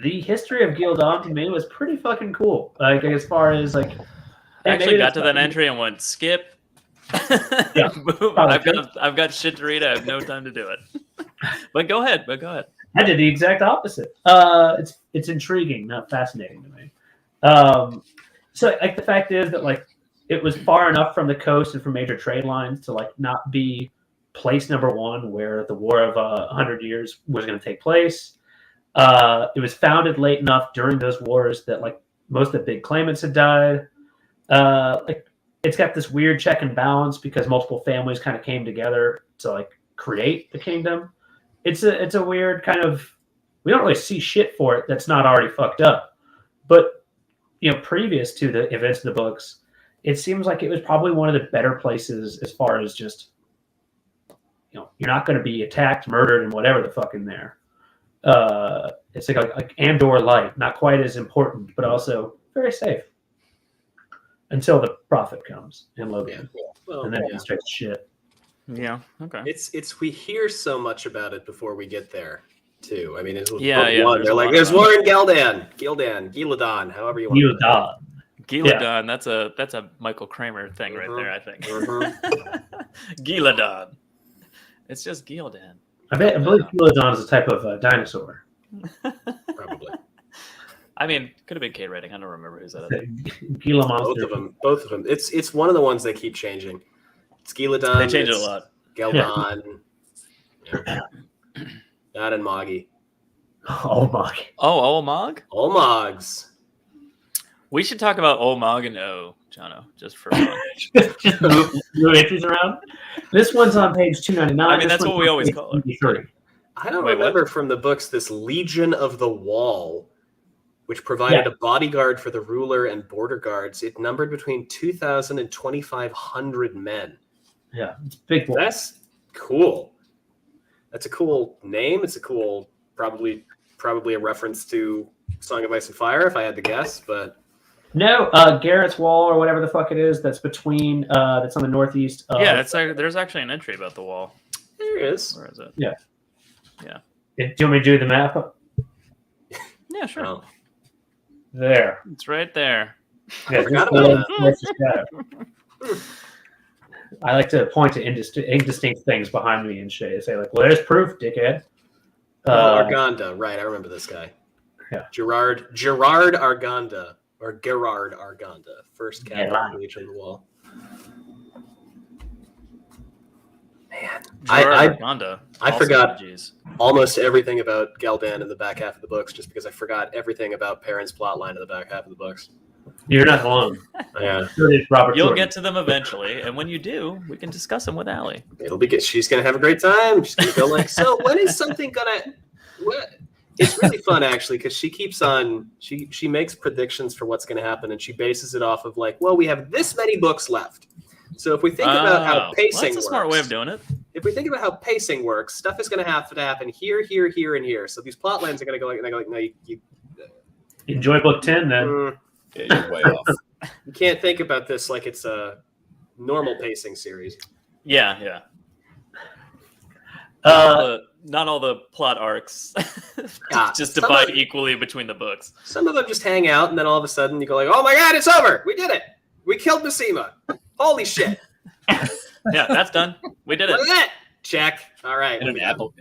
The history of Gildan to me was pretty fucking cool. Like, as far as like, I actually got to that entry and went skip. Yeah, boom. I've got shit to read. I have no time to do it. But go ahead. I did the exact opposite. It's intriguing, not fascinating to me. So like the fact is that like it was far enough from the coast and from major trade lines to like not be place number one where the War of 100 Years was going to take place. It was founded late enough during those wars that like most of the big claimants had died. Like it's got this weird check and balance because multiple families kind of came together to like create the kingdom. It's a weird kind of, we don't really see shit for it that's not already fucked up. But previous to the events of the books, it seems like it was probably one of the better places as far as just, you're not going to be attacked, murdered, and whatever the fuck in there. It's like Andor light, not quite as important, but also very safe until the prophet comes in Logan, and then it's straight shit. Yeah. Okay. It's we hear so much about it before we get there, too. I mean, it's one. They're like, "There's war in Gildan, however you want." Gildan. That's a Michael Kramer thing right there. I think. Gildan. It's just Gildan. I believe Gildan is a type of dinosaur. Probably. I mean, could have been K rating. I don't remember who's that. Gila monster. Both of them. It's one of the ones they keep changing. It's Gildan. They change it a lot. Gildan. That and Moggy. Olmog. Oh, Olmog? Olmogs. We should talk about Olmog and Jono, just for fun. Just move entries around. This one's on page 299. I mean, that's what we always call it. I don't remember from the books this Legion of the Wall, which provided a bodyguard for the ruler and border guards. It numbered between 2,000 and 2,500 men. Yeah, it's big. That's cool. That's a cool name. It's a cool, probably a reference to Song of Ice and Fire, if I had to guess, but. No, Garrett's Wall or whatever the fuck it is. That's between. That's on the northeast. There's actually an entry about the wall. There is. Where is it? Yeah. Yeah. Do you want me to do the map? Yeah, sure. Oh. There. It's right there. Yeah, I like to point to indistinct things behind me and shit. Say like, "Well, there's proof, dickhead." Arganda, right? I remember this guy. Yeah. Gerard Arganda. Or Gerard Arganda, first captain of the Legion of the Wall. Man, I forgot almost everything about Gildan in the back half of the books just because I forgot everything about Perrin's plotline in the back half of the books. You're not alone. Yeah. You'll get to them eventually, and when you do, we can discuss them with Allie. It'll be good. She's going to have a great time. She's going to go like, so when is something going to... What? It's really fun, actually, because she keeps on... She makes predictions for what's going to happen, and she bases it off of like, well, we have this many books left. So if we think about how pacing works... That's a smart way of doing it. if we think about how pacing works, stuff is going to have to happen here, here, here, and here. So these plot lines are going to go like, no, you enjoy book 10 then. Yeah, you're way off. You can't think about this like it's a normal pacing series. Yeah. Not all the plot arcs just divide equally between the books. Some of them just hang out, and then all of a sudden you go like, "Oh my god, it's over! We did it! We killed Mishima! Holy shit!" Yeah, that's done. We did it. Look at that! Check. All right. And an apple.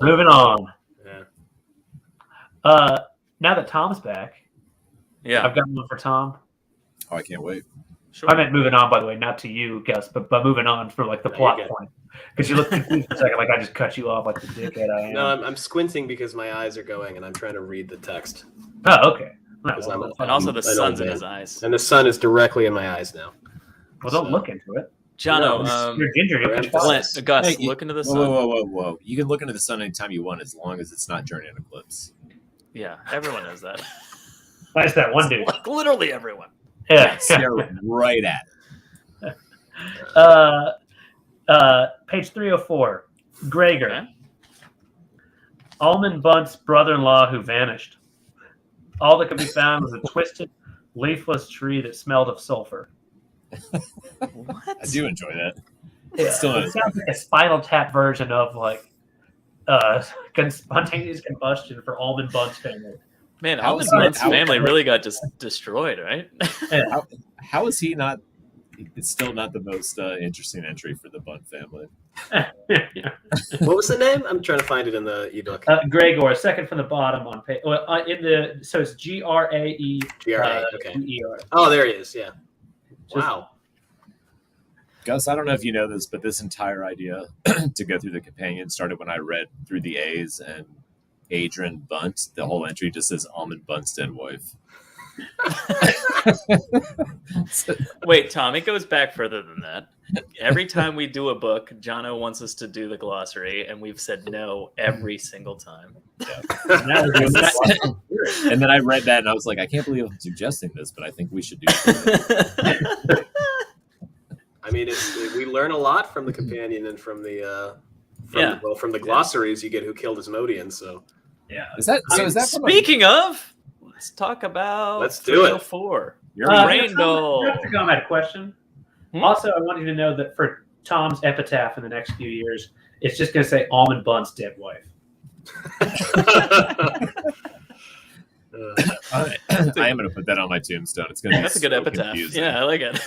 Moving on. Yeah. Now that Tom's back, I've got one for Tom. Oh, I can't wait. Sure. I meant moving on, by the way, not to you, Gus, but moving on for like the plot point. Because you look confused for a second, like I just cut you off like the dickhead I am. No, I'm squinting because my eyes are going, and I'm trying to read the text. Oh, okay. And also the sun's in his eyes. And the sun is directly in my eyes now. Well, don't look into it. Jono, you're ginger. Gus, look into the sun. Whoa. You can look into the sun anytime you want as long as it's not during an eclipse. Yeah, everyone knows that. Why is that one dude? Like literally everyone. Yeah. Stare right at it. Page 304. Gregor. Okay. Almond Bunt's brother-in-law who vanished. All that could be found was a twisted, leafless tree that smelled of sulfur. What? I do enjoy that. Yeah. It sounds like a Spinal Tap version of like spontaneous combustion for Almond Bunt's family. Man, Almond Bunt's family really got just destroyed, right? Yeah. How is he not? It's still not the most interesting entry for the Bunt family. What was the name? I'm trying to find it in the ebook. Gregor, second from the bottom on page. Well, so it's Grae. Okay. E-R. Oh, there he is. Yeah. Wow. Gus, I don't know if you know this, but this entire idea to go through the companion started when I read through the A's and Adrian Bunt. The whole entry just says Almond Bunt's dead wife. Wait, Tom, it goes back further than that. Every time we do a book, Jono wants us to do the glossary, and we've said no every single time. Yeah. And then I read that, and I was like, I can't believe I'm suggesting this, but I think we should do it. I mean, we learn a lot from the companion and from the from the glossaries you get who killed Asmodean. So yeah, is that speaking of? Let's talk about. Let's do it. 304. Your Rainbow. That's a comment question. Also, I want you to know that for Tom's epitaph in the next few years, it's just going to say Almond Bunt's dead wife. I am going to put that on my tombstone. It's going to be That's a good epitaph. confusing. Yeah, I like it.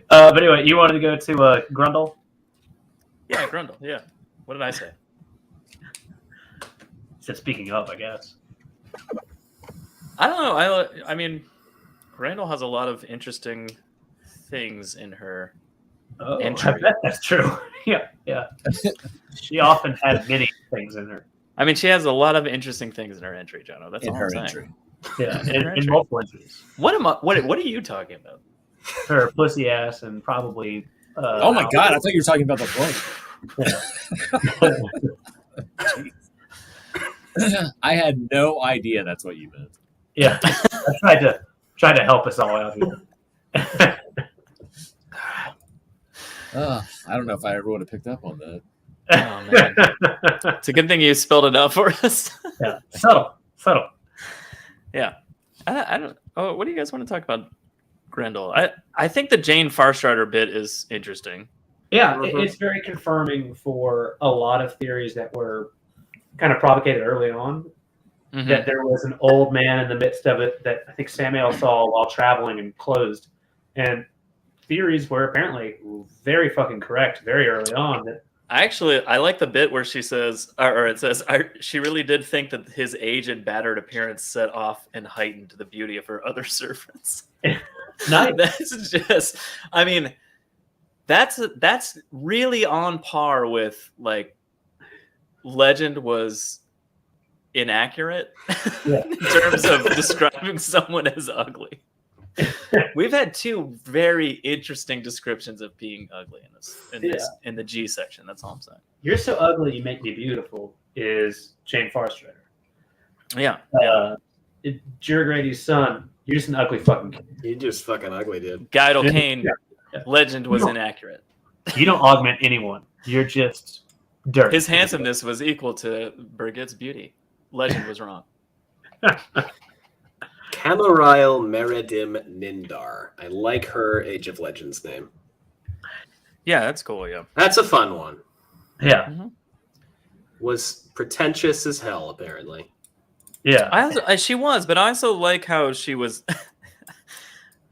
But anyway, you wanted to go to Grundle? Yeah, Grundle. Yeah. What did I say? Said speaking of, I guess. I don't know. I mean, Randall has a lot of interesting things in her entry. I bet that's true. Yeah. She often had many things in her. I mean, she has a lot of interesting things in her entry, Jono. That's In all her I'm saying. entry. Yeah, in multiple entries. What are you talking about? Her pussy ass and probably. Oh my god! I thought you were talking about the point. I had no idea that's what you meant. Yeah, I tried to help us all out here. I don't know if I ever would have picked up on that. Oh man, it's a good thing you spelled it out for us. Yeah, subtle. Yeah, I don't. Oh, what do you guys want to talk about, Grendel? I think the Jane Farstrider bit is interesting. Yeah, it's very confirming for a lot of theories that were kind of propagated early on. Mm-hmm. That there was an old man in the midst of it that I think Samuel saw while traveling and closed. And theories were apparently very fucking correct very early on. I like the bit where she says, or it says, she really did think that his age and battered appearance set off and heightened the beauty of her other servants. Nice. That's just, I mean, that's really on par with like legend was inaccurate in terms of describing someone as ugly. We've had two very interesting descriptions of being ugly in the G section. That's all I'm saying. You're so ugly, you make me beautiful is Jane Farstrider. Yeah. Jura Grady's son. You're just an ugly fucking kid. You're just fucking ugly, dude. Guido Kane Legend was inaccurate. You don't augment anyone. You're just dirt. His handsomeness was equal to Birgit's beauty. Legend was wrong. Camaryle Meridim Nindar. I like her Age of Legends name. Yeah, that's cool. Yeah, That's a fun one. Yeah. Was pretentious as hell, apparently. Yeah. She was, but I also like how she was.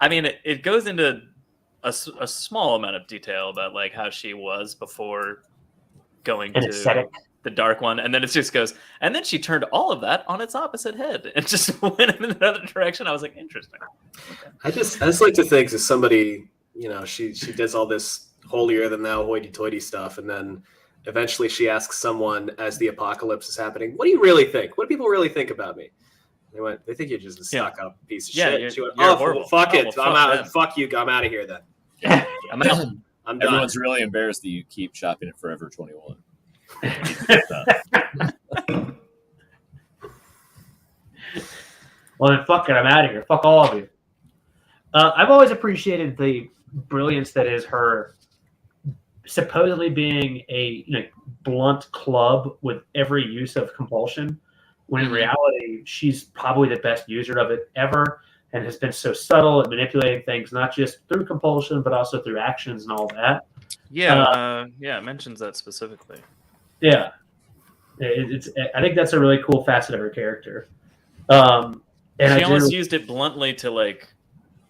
I mean, it goes into a small amount of detail about like how she was before going An to ascetic. the dark one, and then it just goes, and then she turned all of that on its opposite head and just went in another direction. I was like, interesting. Okay. I just like to think that somebody, she does all this holier than thou hoity-toity stuff, and then eventually she asks someone as the apocalypse is happening, "What do you really think? What do people really think about me?" They think you're just a stuck-up piece of shit. She went, you're "Oh, horrible. fuck it. Well, I'm out. them. Fuck you. I'm out of here then. I'm out. I'm done." Everyone's really embarrassed that you keep shopping at Forever 21. Well, then fuck it. I'm out of here. Fuck all of you. I've always appreciated the brilliance that is her supposedly being a blunt club with every use of compulsion, when in reality she's probably the best user of it ever, and has been so subtle at manipulating things, not just through compulsion but also through actions and all that. It mentions that specifically. Yeah, I think that's a really cool facet of her character. And she almost used it bluntly to like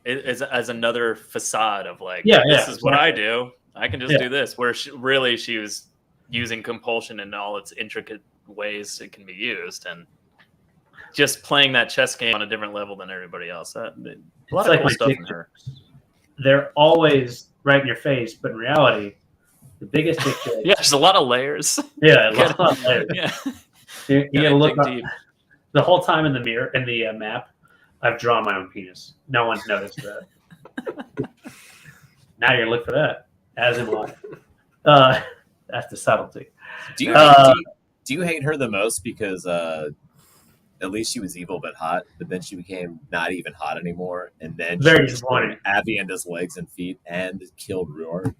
as another facade of like, this is what I do. I can just do this. Where she was using compulsion in all its intricate ways it can be used, and just playing that chess game on a different level than everybody else. A lot of cool stuff in her. They're always right in your face, but in reality, the biggest picture. Yeah, there's a lot of layers. Yeah, a lot of layers. Yeah, you gotta look up. deep. The whole time in the mirror, in the map, I've drawn my own penis. No one's noticed that. Now you're gonna look for that, as in life. That's the subtlety. Do you hate her the most because at least she was evil but hot, but then she became not even hot anymore, and then Very she disappointing. Avienda's legs and feet and killed Ruark.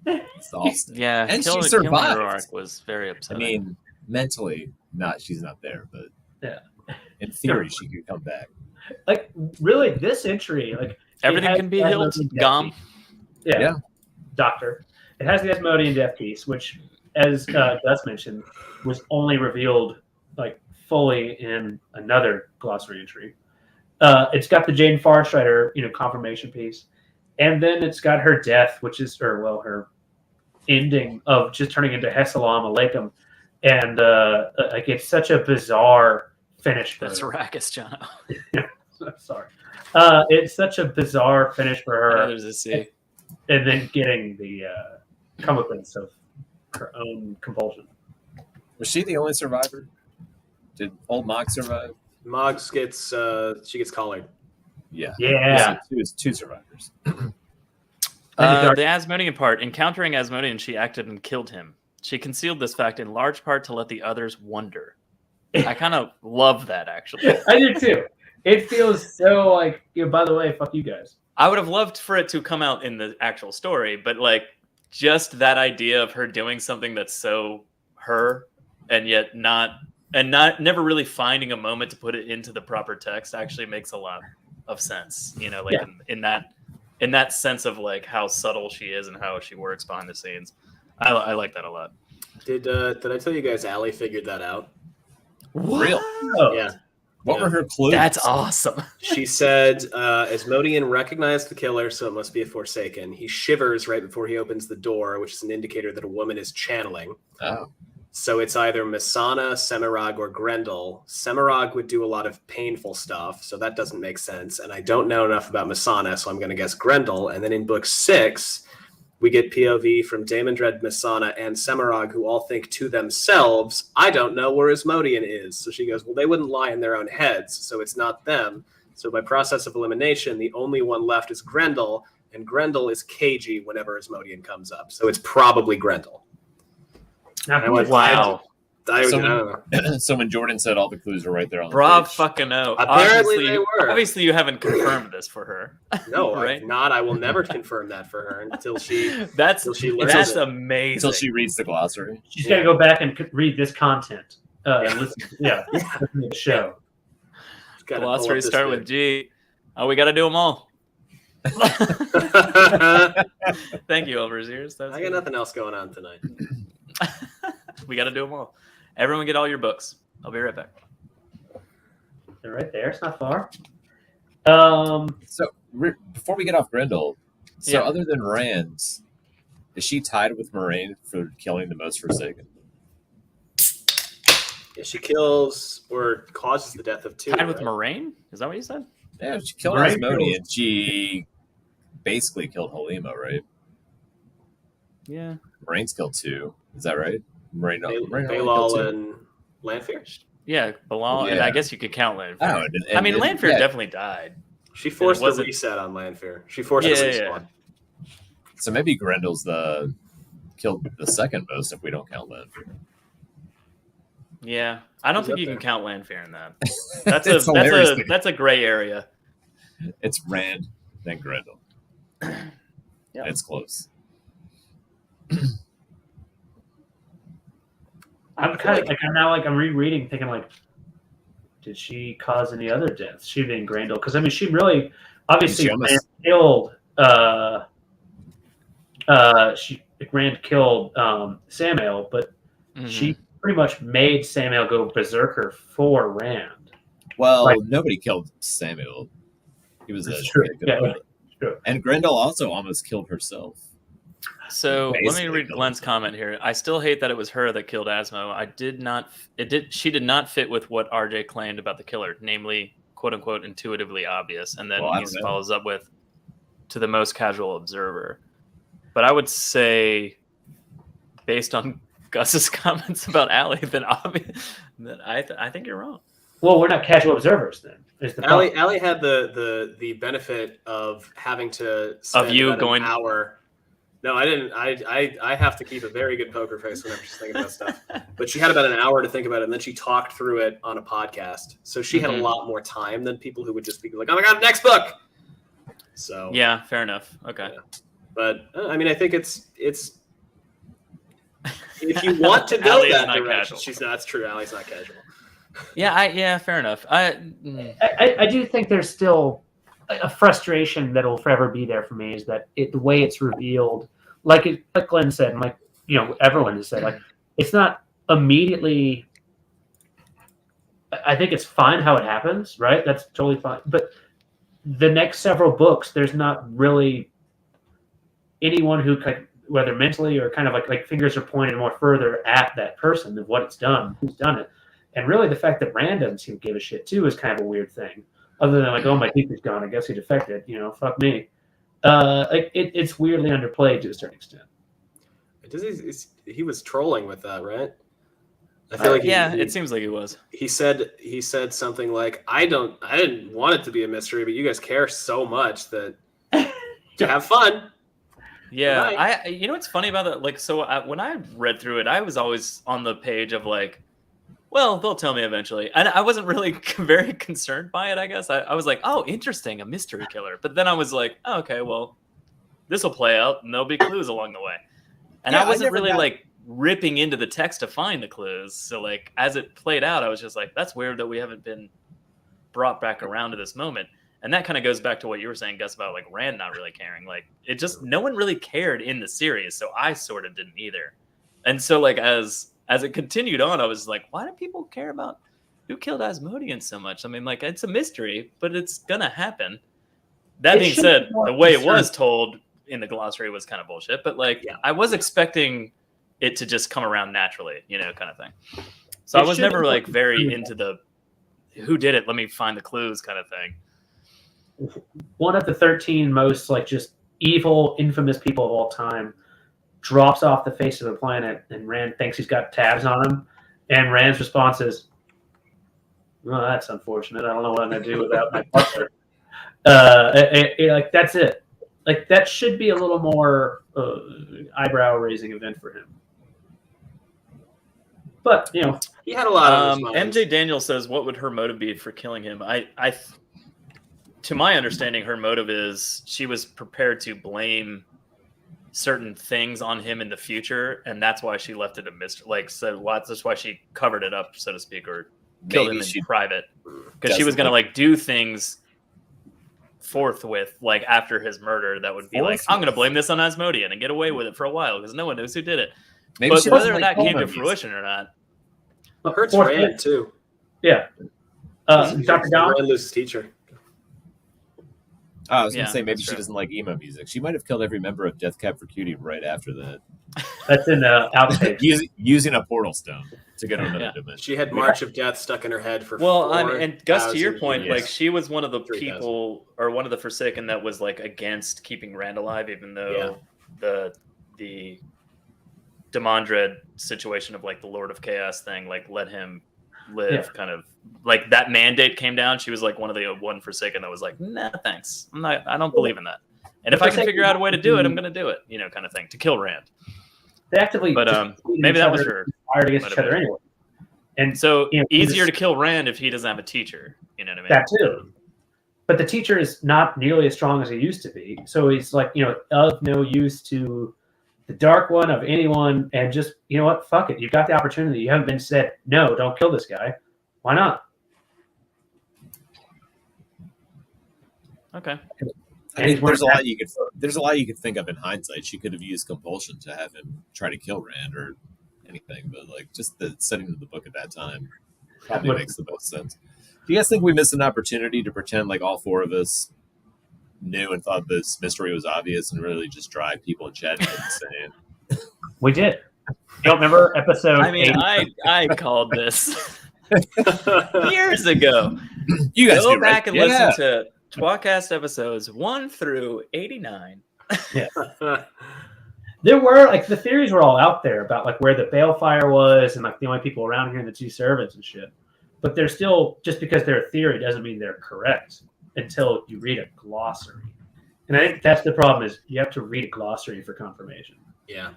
Exhausting. Yeah, and killing she survived. Ruark was very upsetting. I mean, mentally, she's not there, but in theory, she could come back. Like, really, this entry, like, everything can be healed. Gom. Yeah. Doctor. It has the Asmodean death piece, which, as Gus mentioned, was only revealed like fully in another glossary entry. It's got the Jane Farstrider, confirmation piece, and then it's got her death, which is, her ending of just turning into Hessalam Aleikum, and like it's such a bizarre finish for That's her. Arrakis, Jono. Sorry, it's such a bizarre finish for her. There's a C. And then getting the comeuppance of her own compulsion. Was she the only survivor? Did old Mog survive? Moggs gets collared. Yeah. Yeah. So two survivors. The Asmodean part. Encountering Asmodean, she acted and killed him. She concealed this fact in large part to let the others wonder. I kind of love that, actually. I do too. It feels so like, by the way, fuck you guys. I would have loved for it to come out in the actual story, but like just that idea of her doing something that's so her and yet never really finding a moment to put it into the proper text actually makes a lot of sense. In that sense of like how subtle she is and how she works behind the scenes. I like that a lot. Did I tell you guys Allie figured that out? Real? Oh. Yeah. What were her clues? That's awesome. She said Asmodean recognized the killer, so it must be a Forsaken. He shivers right before he opens the door, which is an indicator that a woman is channeling. Oh. So it's either Messana, Semirhage, or Grendel. Semirhage would do a lot of painful stuff, so that doesn't make sense. And I don't know enough about Messana, so I'm going to guess Grendel. And then in book 6, we get POV from Damondred, Messana, and Semirhage, who all think to themselves, I don't know where Asmodean is. So she goes, well, they wouldn't lie in their own heads, so it's not them. So by process of elimination, the only one left is Grendel, and Grendel is cagey whenever Asmodean comes up. So it's probably Grendel. Now, I went, Wow. I So don't know. So when Jordan said all the clues were right there on the Rob page, fucking no. Apparently they were. Obviously, you haven't confirmed this for her. No, Right? I've not. I will never confirm that for her until she That's learns that's it. amazing. until she reads the glossary. She's got to go back and read this content. And listen, listen to the show. Gotta pull up Glossary this start thing. with G. Oh, we got to do them all. Thank you, Overseers. I got nothing else going on tonight. We got to do them all. Everyone, get all your books. I'll be right back. They're right there. It's not far. So before we get off Grendel, Yeah. other than Rand, is she tied with Moraine for killing the most Forsaken? Yeah, she kills or causes the death of two. Tied with right? Moraine? Is that what you said? Yeah, she killed Moraine Asmodean. She basically killed Halima, right? Yeah. Moraine's killed 2. Is that right? Moraine only killed Balal 2. and Lanfear. Yeah, Bilal, and Yeah. I guess you could count Lanfear. Oh, I mean, Lanfear yeah. definitely died. She forced It a wasn't- reset on Lanfear. She forced Yeah, a yeah. respawn. So maybe Grendel's killed the second most if we don't count Lanfear. Yeah, I don't Who's think up you there? can count Lanfear in that. That's It's hilarious. that's a gray area. It's Rand, then Grendel. Yeah. It's close. I'm kind of I'm rereading, thinking like, did she cause any other deaths? She being Grendel, because I mean, she really obviously She almost- killed. Rand killed Samael, but Mhm. she pretty much made Samael go berserker for Rand. Well, Like- nobody killed Samuel. He was a That's true. good Yeah, brother. true. And Grendel also almost killed herself. So let me Basically read killed Glenn's herself. comment here. I still hate that it was her that killed Asmo. She did not fit with what RJ claimed about the killer, namely, quote unquote, intuitively obvious. And then Well, I he don't know. follows up with to the most casual observer. But I would say, based on Gus's comments about Allie, then obvious that I think you're wrong. Well, we're not casual observers then. Is the problem. Allie had the benefit of having to spend you about going- an hour. No, I didn't. I have to keep a very good poker face whenever she's thinking about stuff. But she had about an hour to think about it, and then she talked through it on a podcast. So she had a Mhm. lot more time than people who would just be like, "Oh my god, next book." So Yeah, fair enough. Okay. Yeah. But I mean, I think it's if you want to go Allie is that not direction, casual. she's not. That's true. Allie's not casual. Yeah, fair enough. I do think there's still a frustration that will forever be there for me, is that the way it's revealed, like Glenn said, and like everyone has said, like it's not immediately. I think it's fine how it happens, right? That's totally fine. But the next several books, there's not really anyone who, whether mentally or kind of like fingers are pointed more further at that person of what it's done, who's done it. And really, the fact that Rand doesn't seem to give a shit too is kind of a weird thing. Other than like, oh, my teeth is gone. I guess he defected. Fuck me. It's weirdly underplayed to a certain extent. He was trolling with that, right? I feel like it seems like he was. He said something like, I didn't want it to be a mystery, but you guys care so much that to have fun. Yeah, Right. you know what's funny about that? Like, so when I read through it, I was always on the page of like, well, they'll tell me eventually, and I wasn't really very concerned by it. I guess I was like, oh, interesting, a mystery killer. But then I was like, oh, okay, well, this will play out, and there'll be clues along the way. And Yeah, I I wasn't never really got- like ripping into the text to find the clues. So like as it played out, I was just like, that's weird that we haven't been brought back around to this moment. And that kind of goes back to what you were saying, Gus, about like Rand not really caring. Like it just no one really cared in the series, so I sort of didn't either. And so like as it continued on, I was like, why do people care about who killed Asmodean so much? I mean, like it's a mystery, but it's gonna happen. That It being should said, be more the way it was concerned. told in the glossary was kind of bullshit. But like Yeah. I was expecting it to just come around naturally, kind of thing. So It I was should never be more like very concerned. into the who did it, let me find the clues kind of thing. One of the 13 most like just evil, infamous people of all time drops off the face of the planet, and Rand thinks he's got tabs on him. And Rand's response is, "Well, that's unfortunate. I don't know what I'm going to do without my partner." Like that's it. Like that should be a little more eyebrow-raising event for him. But He had a lot on his mind. MJ Daniel says, "What would her motive be for killing him?" To my understanding, her motive is she was prepared to blame certain things on him in the future, and that's why she left it a mystery. Like, so that's why she covered it up, so to speak, or killed him in private, because she was gonna like do things forthwith, like after his murder, that would be like, I'm gonna blame this on Asmodean and get away with it for a while because no one knows who did it. Maybe But she whether doesn't that like came to horror music. fruition or not, It hurts Fourth Rand Fifth. too. yeah. Dr. Dom? Rand loses teacher. I was going Yeah, to say maybe that's she true. doesn't like emo music. She might have killed every member of Death Cab for Cutie right after that, That's in outtakes. using a portal stone to get on another Yeah. dimension. She had March of Death stuck in her head for. well, and Gus, to your 4,000 point, years. like she was one of the 3,000. people or one of the Forsaken that was like against keeping Rand alive, even though the Demandred situation of like the Lord of Chaos thing like let him live, kind of like that mandate came down. She was like one of the one Forsaken that was like, nah, thanks, I don't believe in that, and if I can figure out a way to do it, I'm gonna do it, kind of thing, to kill Rand. They actively But maybe that was her. fired against each other anyway. And So you know, easier this- to kill Rand if he doesn't have a teacher, you know what I mean? that too. But the teacher is not nearly as strong as he used to be. So he's like, of no use to the Dark One, of anyone, and just, you know what, fuck it. You've got the opportunity. You haven't been said, no, don't kill this guy. Why not? Okay. I mean, there's a lot you could think of in hindsight. She could have used compulsion to have him try to kill Rand or anything, but like just the setting of the book at that time probably makes the most sense. Do you guys think we missed an opportunity to pretend like all four of us knew and thought this mystery was obvious and really just drive people in chat insane? We did. You don't remember episode I mean, 8? I called this years ago. You guys Go do, back right? and listen to tWoTcast episodes 1 through 89. There were, like, the theories were all out there about, like, where the balefire was and, like, the only people around here and the two servants and shit. But they're still, just because they're a theory doesn't mean they're correct until you read a glossary. And I think that's the problem, is you have to read a glossary for confirmation. Yeah.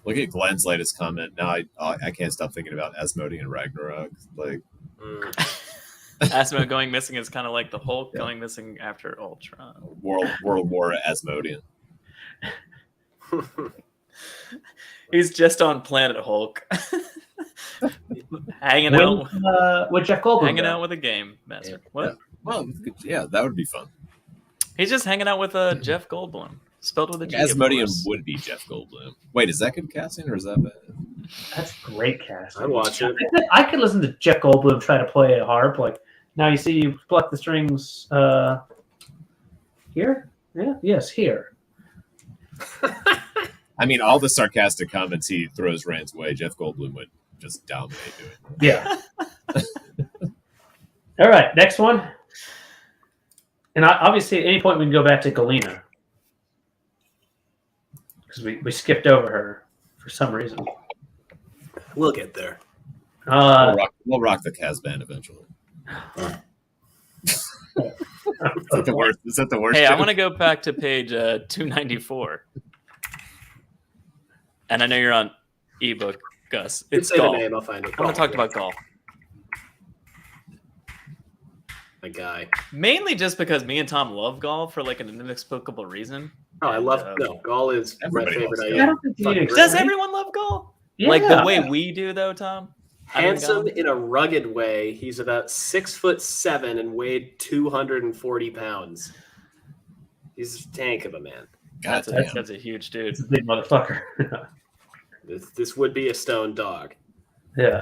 Look at Glenn's latest comment. Now I can't stop thinking about Asmodean and Ragnarok. Like, Asmo going missing is kind of like the Hulk going missing after Ultron. World War Asmodean. He's just on Planet Hulk, hanging out With Jeff Goldblum. hanging out with a game master. What? Well, yeah, that would be fun. He's just hanging out with Jeff Goldblum, spelled with a G. of Asmodean course. would be Jeff Goldblum. Wait, is that good casting or is that bad? That's great casting. I'd watch it. I could listen to Jeff Goldblum try to play a harp. Like, now you see you pluck the strings here? Yeah? Yes, here. I mean, all the sarcastic comments he throws Rand's way, Jeff Goldblum would just dominate doing. Yeah. All right, next one. And obviously, at any point, we can go back to Galena. Because we skipped over her for some reason. We'll get there. We'll rock the Casbah eventually. Is that the worst? Is that the worst? Hey, I joke? want to go back to page 294. And I know you're on ebook, Gus. It's Say the Gaul. name. I'll find it. I want to talk about Gaul. My guy. Mainly just because me and Tom love Gaul for like an inexplicable reason. Oh, I love no. Gaul is my Everybody favorite. loves I Gaul. I don't think you need to Does explain. everyone love Gaul? Yeah. Like the way we do, though, Tom? Handsome in a rugged way. He's about 6'7" and weighed 240 pounds. He's a tank of a man. God That's damn. that's a huge dude. It's a big motherfucker. This would be a stone dog. Yeah.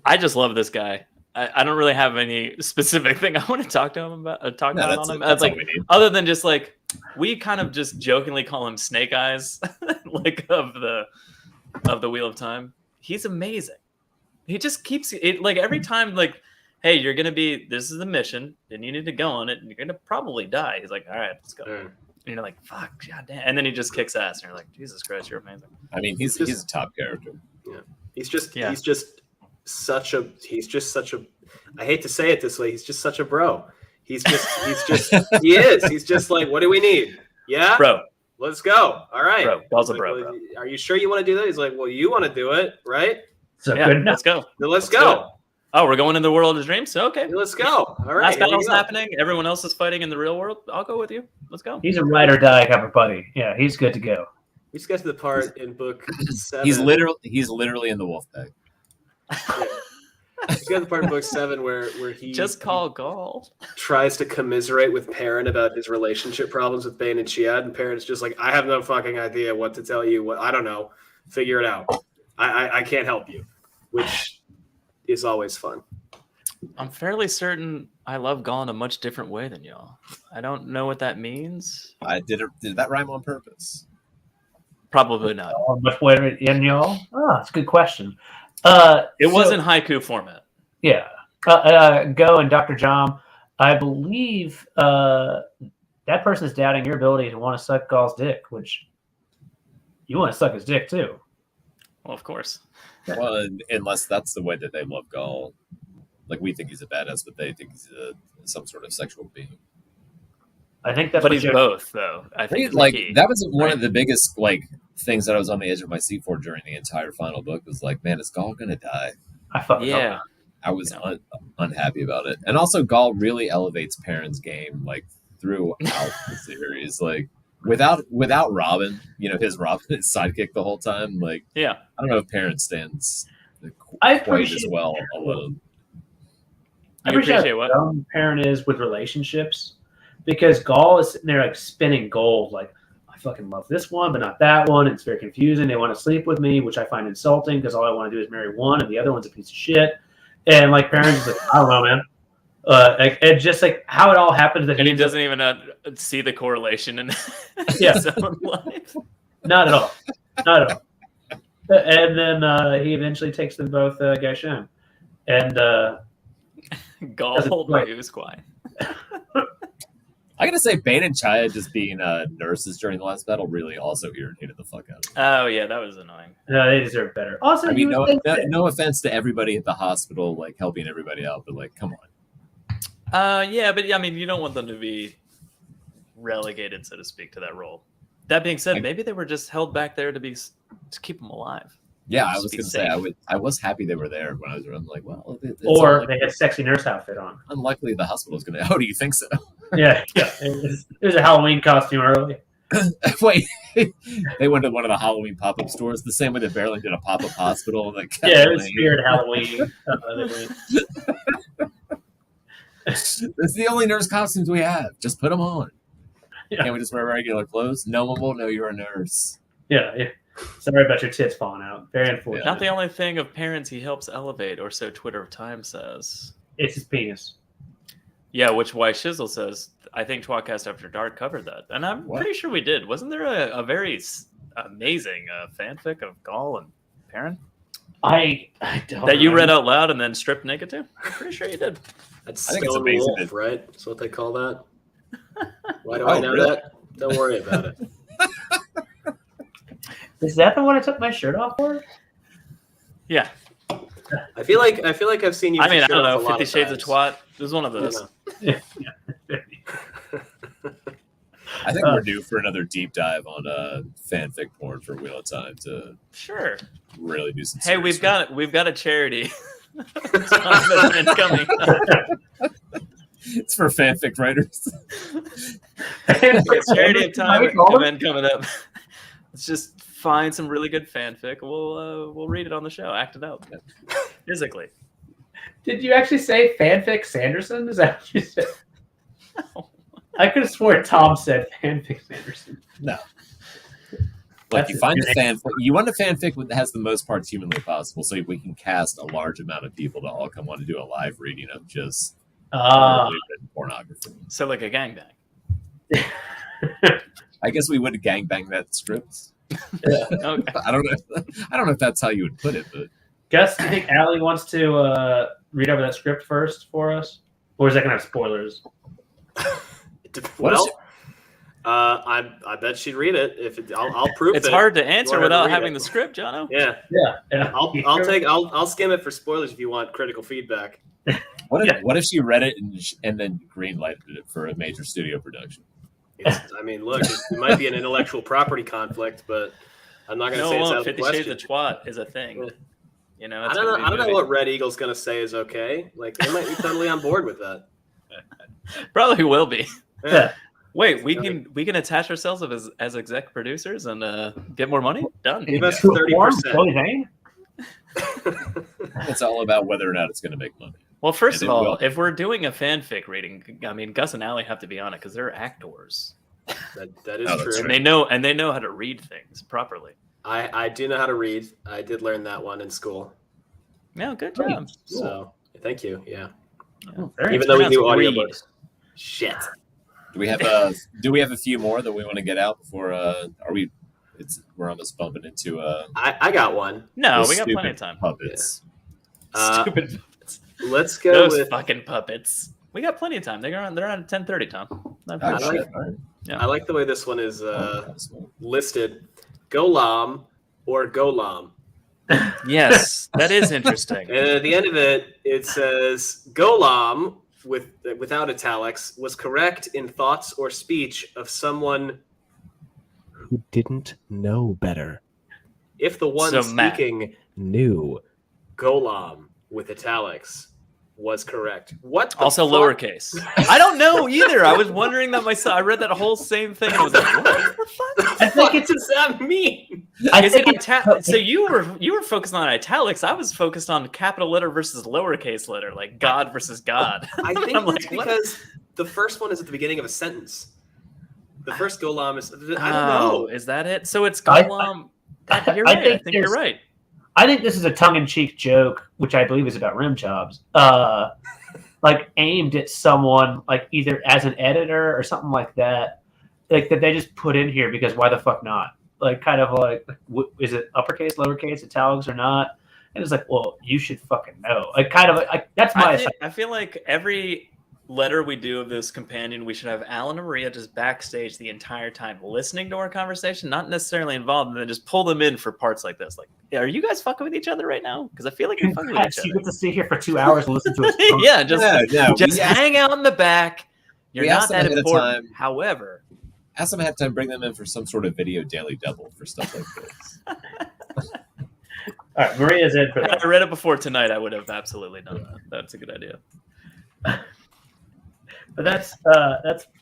I just love this guy. I don't really have any specific thing I want to talk to him about. Talk No, about that's on him. all Like we need. other than just like we kind of just jokingly call him Snake Eyes, like of the Wheel of Time. He's amazing. He just keeps it like every time like, hey, you're gonna be. This is the mission, and you need to go on it, and you're gonna probably die. He's like, all right, let's go. And you're like, fuck, goddamn. And then he just kicks ass, and you're like, Jesus Christ, you're amazing. I mean, he's a top character. He's just such a I hate to say it this way, he's just such a bro. He is. He's just like, what do we need? Yeah? Bro, let's go. All right. Bro, Gall's a Like, bro, well, bro. Are you sure you want to do that? He's like, well, you want to do it, right? So Yeah, good enough. let's go. Then let's do it. go. Oh, we're going in the world of dreams? Okay. Let's go. All right. Last here we battle's go. happening. Everyone else is fighting in the real world. I'll go with you. Let's go. He's a ride or die kind of buddy. Yeah, he's good to go. We just got to the part in book 7. He's literally in the wolf pack. He's got to the part in book 7 where he Just call Gall. tries to commiserate with Perrin about his relationship problems with Bane and Chiad, and Perrin's just like, I have no fucking idea what to tell you. I don't know. Figure it out. I can't help you, which is always fun. I'm fairly certain I love Gall in a much different way than y'all. I don't know what that means. I did that rhyme on purpose? Probably not. Much better in y'all? Oh, that's a good question. It was in haiku format. Yeah. Go and Dr. Jom, I believe that person is doubting your ability to want to suck Gall's dick, which you want to suck his dick too. Well, of course. Well, unless that's the way that they love Gall. Like, we think he's a badass, but they think he's some sort of sexual being. I think that's But what he's you're- both, though. I think Like, key. that was one of the biggest, like, things that I was on the edge of my seat for during the entire final book was like, man, is Gall going to die? I fucking Yeah. hope I was unhappy about it. And also, Gall really elevates Perrin's game, like, throughout the series. Like, without Robin, his sidekick the whole time, like, Yeah. I don't know if Perrin stands I quite as appreciate- well alone. I You appreciate appreciate how what? dumb Perrin is with relationships because Gall is sitting there like spinning gold, like I fucking love this one, but not that one. It's very confusing. They want to sleep with me, which I find insulting because all I want to do is marry one, and the other one's a piece of shit. And like Perrin's just like, I don't know, man. And just like how it all happens that And he ends up- doesn't even see the correlation in Yeah. his own life. Not at all. Not at all. And then he eventually takes them both Gashem. And Gall Doesn't- knows why. I gotta say, Bane and Chaya just being nurses during the last battle really also irritated the fuck out of me. Oh, yeah, that was annoying. they deserve better. Also, I you mean, would no, think no, that- no offense to everybody at the hospital, like helping everybody out, but like, come on. Yeah, but I mean, you don't want them to be relegated, so to speak, to that role. That being said, maybe they were just held back there to keep them alive. Yeah, I Just was be gonna say safe. I was happy they were there when I was around. Like, well, it's or they had sexy nurse outfit on. unlikely the hospital's gonna. Oh, do you think so? Yeah. It was a Halloween costume early. Wait, they went to one of the Halloween pop-up stores the same way that Barely did a pop-up hospital. Like, Yeah, it was Spirit Halloween. That's the only nurse costumes we have. Just put them on. Yeah. Can't we just wear regular clothes? No one will know you're a nurse. Yeah. Sorry about your tits falling out. Very unfortunate. Not the only thing of parents he helps elevate, or so Twitter of Time says. It's his penis. Yeah, which why Shizzle says, I think tWoTcast After Dark covered that. And I'm What? pretty sure we did. Wasn't there a very amazing fanfic of Gall and Perrin I don't that you know. read out loud and then stripped naked to? I'm pretty sure you did. That's I think it's Stone amazing Wolf, that- right? That's what they call that. Why do Oh, I know really? that? Don't worry about it. Is that the one I took my shirt off for? Yeah. I feel like I've seen you. I mean, I with your don't shirt know. off a lot 50 Shades of times. Twat. It was one of those. Yeah. I think we're due for another deep dive on fanfic porn for Wheel of Time to Sure. really do some. Hey, serious we've got a charity. It's coming. It's for fanfic writers. Charity of Time Might call them. event coming up. Let's just find some really good fanfic. We'll read it on the show. Act it out physically. Did you actually say fanfic Sanderson? Is that what you said? I could have sworn Tom said fanfic Sanderson. Like, That's you a find good a fanfic. You want a fanfic that has the most parts humanly possible, so we can cast a large amount of people to all come on and do a live reading of just horribly written pornography. So like a gangbang. I guess we would gangbang that script. Okay. I don't know. I don't know if that's how you would put it, but Gus, do you think Allie wants to read over that script first for us? Or is that going to have spoilers? What is Well, I bet she'd read it. I'll prove It's it. hard to answer Go ahead and without read having it. the script, Jono. Yeah, Yeah. I'll skim it for spoilers if you want critical feedback. what if Yeah. what if she read it and then greenlighted it for a major studio production? I mean, look, it might be an intellectual property conflict, but I'm not going to say it's out of the 50 Shades question. of twat is a thing. Yeah. You know, I don't know what Red Eagle's going to say is okay. Like, they might be totally on board with that. Probably will be. Yeah. Wait, we can attach ourselves as exec producers and get more money. Done. Give us To a form, 30%. Billy Zane? It's all about whether or not it's going to make money. Well, first And of it all, will. if we're doing a fanfic rating, I mean, Gus and Allie have to be on it because they're actors, That is Oh, that's true. and they know how to read things properly. I do know how to read. I did learn that one in school. Yeah, good Great. job. So thank you. Yeah. Oh, very Even though we Pronounced do read. audiobooks. Shit. Do we have a few more that we want to get out before? We're almost bumping into I got one. No, those we got plenty stupid of time. puppets. Stupid puppets. Let's go Those with. fucking puppets. We got plenty of time. They're on 10:30, Tom. Not Oh, bad. like- shit. All right. I like the way this one is Oh, listed. Golam or Golam. Yes, that is interesting. And at the end of it, it says Golam without italics was correct in thoughts or speech of someone Who didn't know better. if the one So, Matt. speaking Knew. Golam with italics was correct. What? The Also fuck? lowercase. I don't know either. I was wondering that myself. I read that whole same thing. And I was like, what the fuck? I think What does that mean? I Is it think so you were focused on italics. I was focused on capital letter versus lowercase letter, like God versus God. I think I'm it's like, what? because the first one is at the beginning of a sentence. The first Golam is. I don't Oh, know. is that it? So it's I- Golam. I- You're I right. I think think you're there's- right. I think this is a tongue-in-cheek joke, which I believe is about rim jobs. Like aimed at someone, like either as an editor or something like that, like that they just put in here because why the fuck not? Like kind of like, is it uppercase, lowercase, italics or not? And it's like, well, you should fucking know. Like kind of like that's my. I feel like every letter we do of this companion, we should have Alan and Maria just backstage the entire time, listening to our conversation, not necessarily involved, and then just pull them in for parts like this. Like, are you guys fucking with each other right now? Because I feel like you're fucking with each Congrats, you other. get to sit here for 2 hours and listen to us. Yeah, just Yeah, just we asked- hang out in the back. You're we not asked them that ahead of important. time. However, Ask them ahead of time, bring them in for some sort of video daily double for stuff like this. All right, Maria's in for had that. I read it before tonight, I would have absolutely done that. That's a good idea. But that's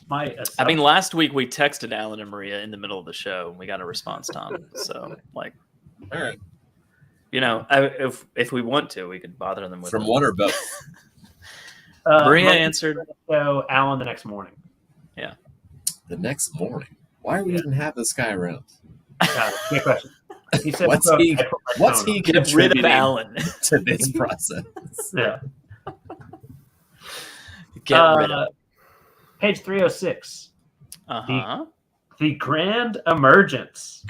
my. I mean, last week we texted Alan and Maria in the middle of the show, and we got a response, Tom. So, like, All right. you know, if we want to, we could bother them with From it. one or both. Maria answered. So Alan the next morning. The next morning. Why do we even have this guy around? Good question. He said, What's "Quote, he- I put my What's phone he on." Get rid of contributing Alan. to this process? Yeah. Get rid of. Page 306. Uh-huh. The Grand Emergence.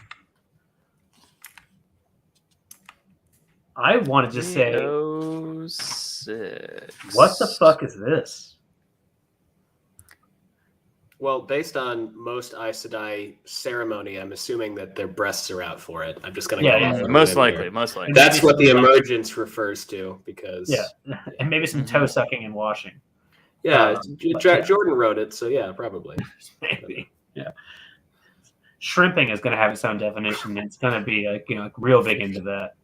I wanted to say, 306. what the fuck is this? Well, based on most Aes Sedai ceremony, I'm assuming that their breasts are out for it. I'm just going to Yeah, go yeah. off of Most it here. likely, most likely. That's what the emergence refers to, because Yeah. And maybe some toe sucking and washing. yeah, yeah. Jordan wrote it, so yeah, probably. Maybe. Yeah. Shrimping is going to have its own definition. And it's going to be like, like real big into that.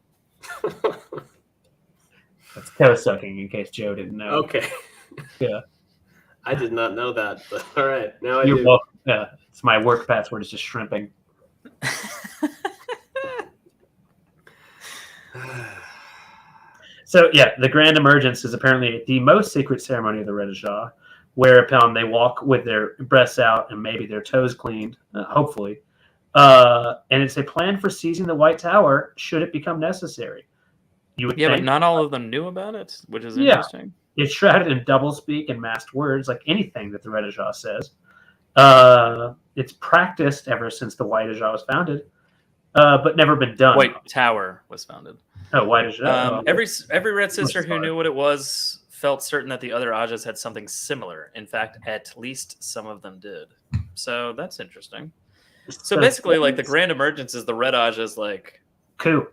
That's toe sucking, in case Joe didn't know. Okay. Yeah. I did not know that, but all right, now I You're do. welcome. Yeah. It's my work password. It's just shrimping. So yeah, the Grand Emergence is apparently the most secret ceremony of the Redajah, whereupon they walk with their breasts out and maybe their toes cleaned, hopefully. And it's a plan for seizing the White Tower should it become necessary. You would Yeah, think but not all of them knew about it, which is Yeah. interesting. it's shrouded in doublespeak and masked words, like anything that the Redajah says. It's practiced ever since the White Ajah was founded, but never been done. White Tower was founded. Oh, White Ajah. Every Red Sister who sorry. knew what it was felt certain that the other Ajas had something similar. In fact, at least some of them did. So that's interesting. So basically, like the Grand Emergence is the Red Ajas, like, coup.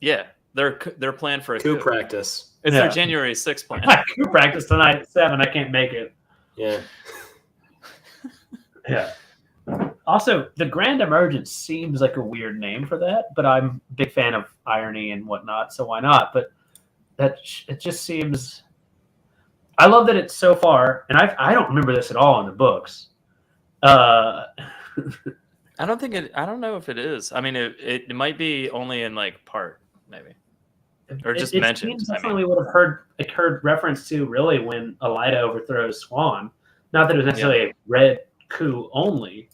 yeah, their plan for a Coup coup. practice. It's Yeah. their January 6th plan. Coup practice tonight at 7. I can't make it. Yeah. Yeah. Also, the Grand Emergence seems like a weird name for that, but I'm a big fan of irony and whatnot, so why not? But it just seems. I love that it's so far, and I don't remember this at all in the books. I don't think it. I don't know if it is. I mean, it might be only in like part, maybe, or just mentioned. Definitely would have heard reference to really when Elida overthrows Swan. Not that it was necessarily a red coup only,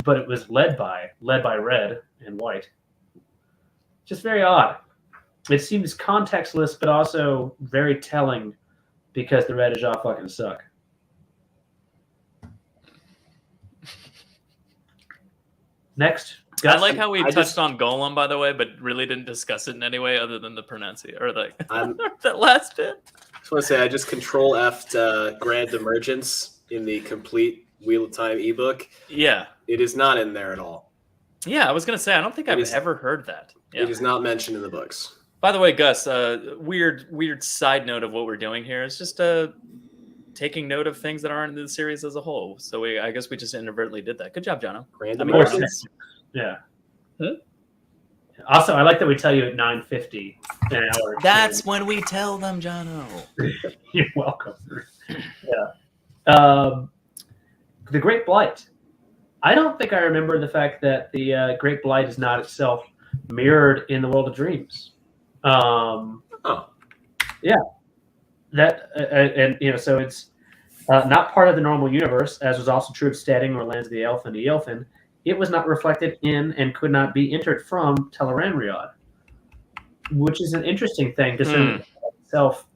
but it was led by red and white. Just very odd. It seems contextless, but also very telling because the red is all fucking suck. Next. I like how we touched on Golem, by the way, but really didn't discuss it in any way other than the pronunciation or like that last bit. I just want to say I just Control F'd Grand Emergence in the complete Wheel of Time ebook. Yeah. It is not in there at all. Yeah, I was going to say, I don't think I've ever heard that. Yeah. It is not mentioned in the books. By the way, Gus, weird side note of what we're doing here is just taking note of things that aren't in the series as a whole. So I guess we just inadvertently did that. Good job, Jono. Grand Emergence. Yeah. Huh? Also, I like that we tell you at 9:50 an hour. That's when we tell them, Jono. You're welcome. Yeah. The Great Blight. I don't think I remember the fact that the Great Blight is not itself mirrored in the World of Dreams. Yeah. That and so it's not part of the normal universe, as was also true of Steading or Lands of the Elf and the Elfin. It was not reflected in and could not be entered from Tel'aran'rhiod, which is an interesting thing because itself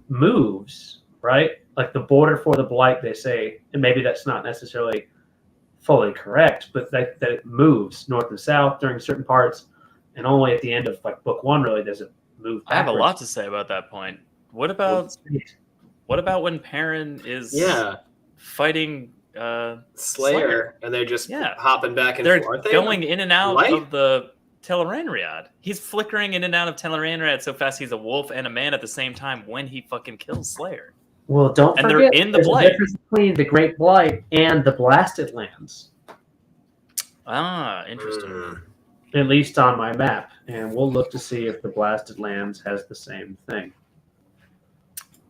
moves, right? Like the border for the Blight, they say, and maybe that's not necessarily fully correct, but that it moves north and south during certain parts, and only at the end of like book one really does it move backwards. I have a lot to say about that point. What about when Perrin is fighting Slayer, and they're just hopping back and forth? They're going in and out of the Tel'aran'rhiod. He's flickering in and out of Tel'aran'rhiod so fast he's a wolf and a man at the same time when he fucking kills Slayer. Well, don't forget, they're in the Blight. There's a difference between the Great Blight and the Blasted Lands. Ah, interesting. At least on my map, and we'll look to see if the Blasted Lands has the same thing.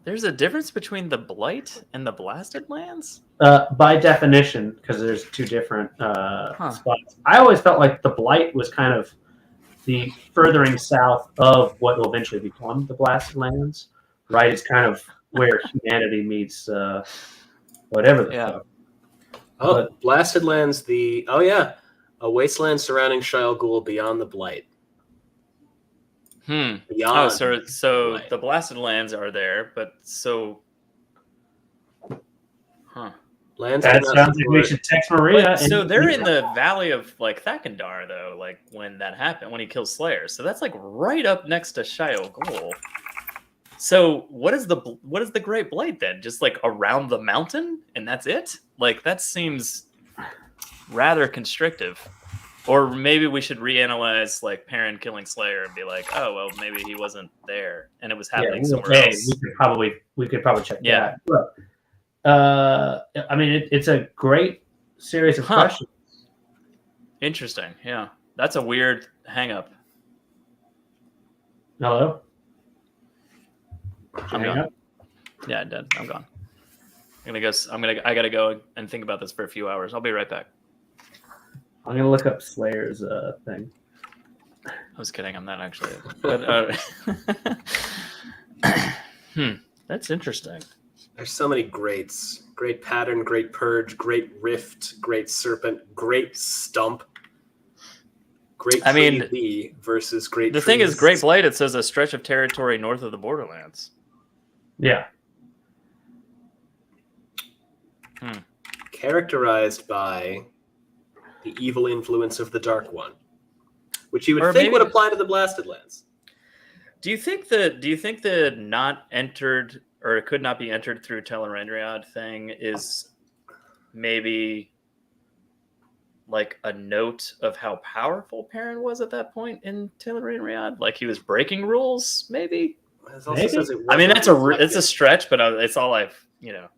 There's a difference between the Blight and the Blasted Lands? By definition, because there's two different spots. I always felt like the Blight was kind of the furthering south of what will eventually become the Blasted Lands, right? It's kind of where humanity meets whatever the fuck. But Blasted Lands, a wasteland surrounding Shayol Ghul beyond the Blight. Beyond so the Blasted Lands are there, but Lands that sounds like we should text Maria. So they're in the valley of like Thakandar though, like when that happened, when he kills Slayer. So that's like right up next to Shayol Ghul. So what is the Great Blight then? Just like around the mountain and that's it? Like that seems rather constrictive. Or maybe we should reanalyze like Perrin killing Slayer and be like, oh well, maybe he wasn't there and it was happening somewhere else. We could probably check that. But, I mean, it's a great series of questions. Interesting. Yeah, that's a weird hang up. Hello. I'm gone. Yeah, I'm dead. I'm gone. I gotta go and think about this for a few hours. I'll be right back. I'm gonna look up Slayer's thing. I was kidding. I'm not actually. But, that's interesting. There's so many greats. Great Pattern, Great Purge, Great Rift, Great Serpent, Great Stump, Great Tree versus Great The thing is, Great Blight, it says a stretch of territory north of the Borderlands. Yeah. Characterized by the evil influence of the Dark One, which you would think would apply to the Blasted Lands. Do you think the not entered or it could not be entered through Tel'aran'rhiod thing is maybe like a note of how powerful Perrin was at that point in Tel'aran'rhiod? Like he was breaking rules, maybe? I mean, it's a stretch, but it's all I've. Yeah.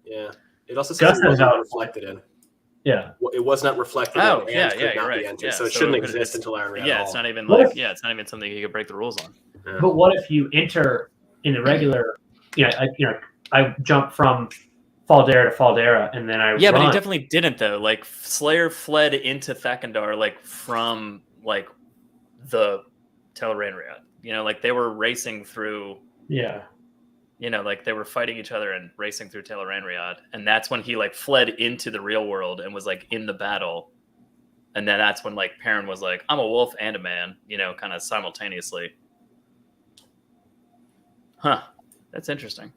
It also says it wasn't reflected in. Yeah. It was not reflected Oh, in yeah, and could you're not right. be entered. Yeah, so it so shouldn't it could- exist it's- until Iron Man. Yeah, at it's all. not even What like if- it's not even something you could break the rules on. But what if you enter in a regular, I jump from Faldera to Faldera, and then I Yeah, but he run. definitely didn't though. Like Slayer fled into Thakandar like from like the Tel'aran'rhiod. Like they were racing through. Yeah. Like they were fighting each other and racing through Tel'aran'rhiod, and that's when he like fled into the real world and was like in the battle. And then that's when like Perrin was like, "I'm a wolf and a man," kind of simultaneously. Huh. That's interesting.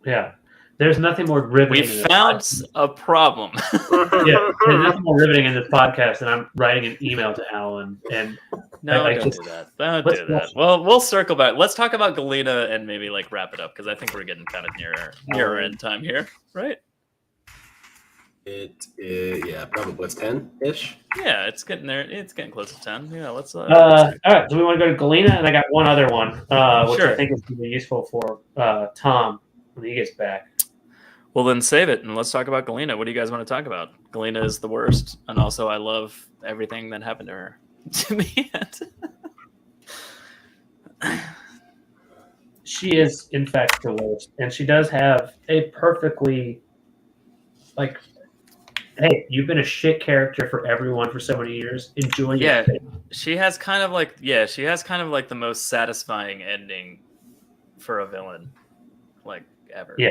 Yeah. There's nothing more riveting. We in this found a problem. Yeah, there's nothing more riveting in this podcast than I'm writing an email to Alan and No, I don't just- do that. Don't let's- do that. Well, we'll circle back. Let's talk about Galena and maybe like wrap it up because I think we're getting kind of nearer end time here, right? Yeah, probably it's 10-ish. Yeah, it's getting there. It's getting close to 10. Yeah, let's. all right, do we want to go to Galena? And I got one other one, which Sure. I think is going to be useful for Tom when he gets back. Well, then save it and let's talk about Galena. What do you guys want to talk about? Galena is the worst, and also I love everything that happened to her. To the end. She is, in fact, the worst, and she does have a perfectly, like, hey, you've been a shit character for everyone for so many years. Enjoy your Yeah. fate. She has kind of like the most satisfying ending for a villain, like ever. Yeah.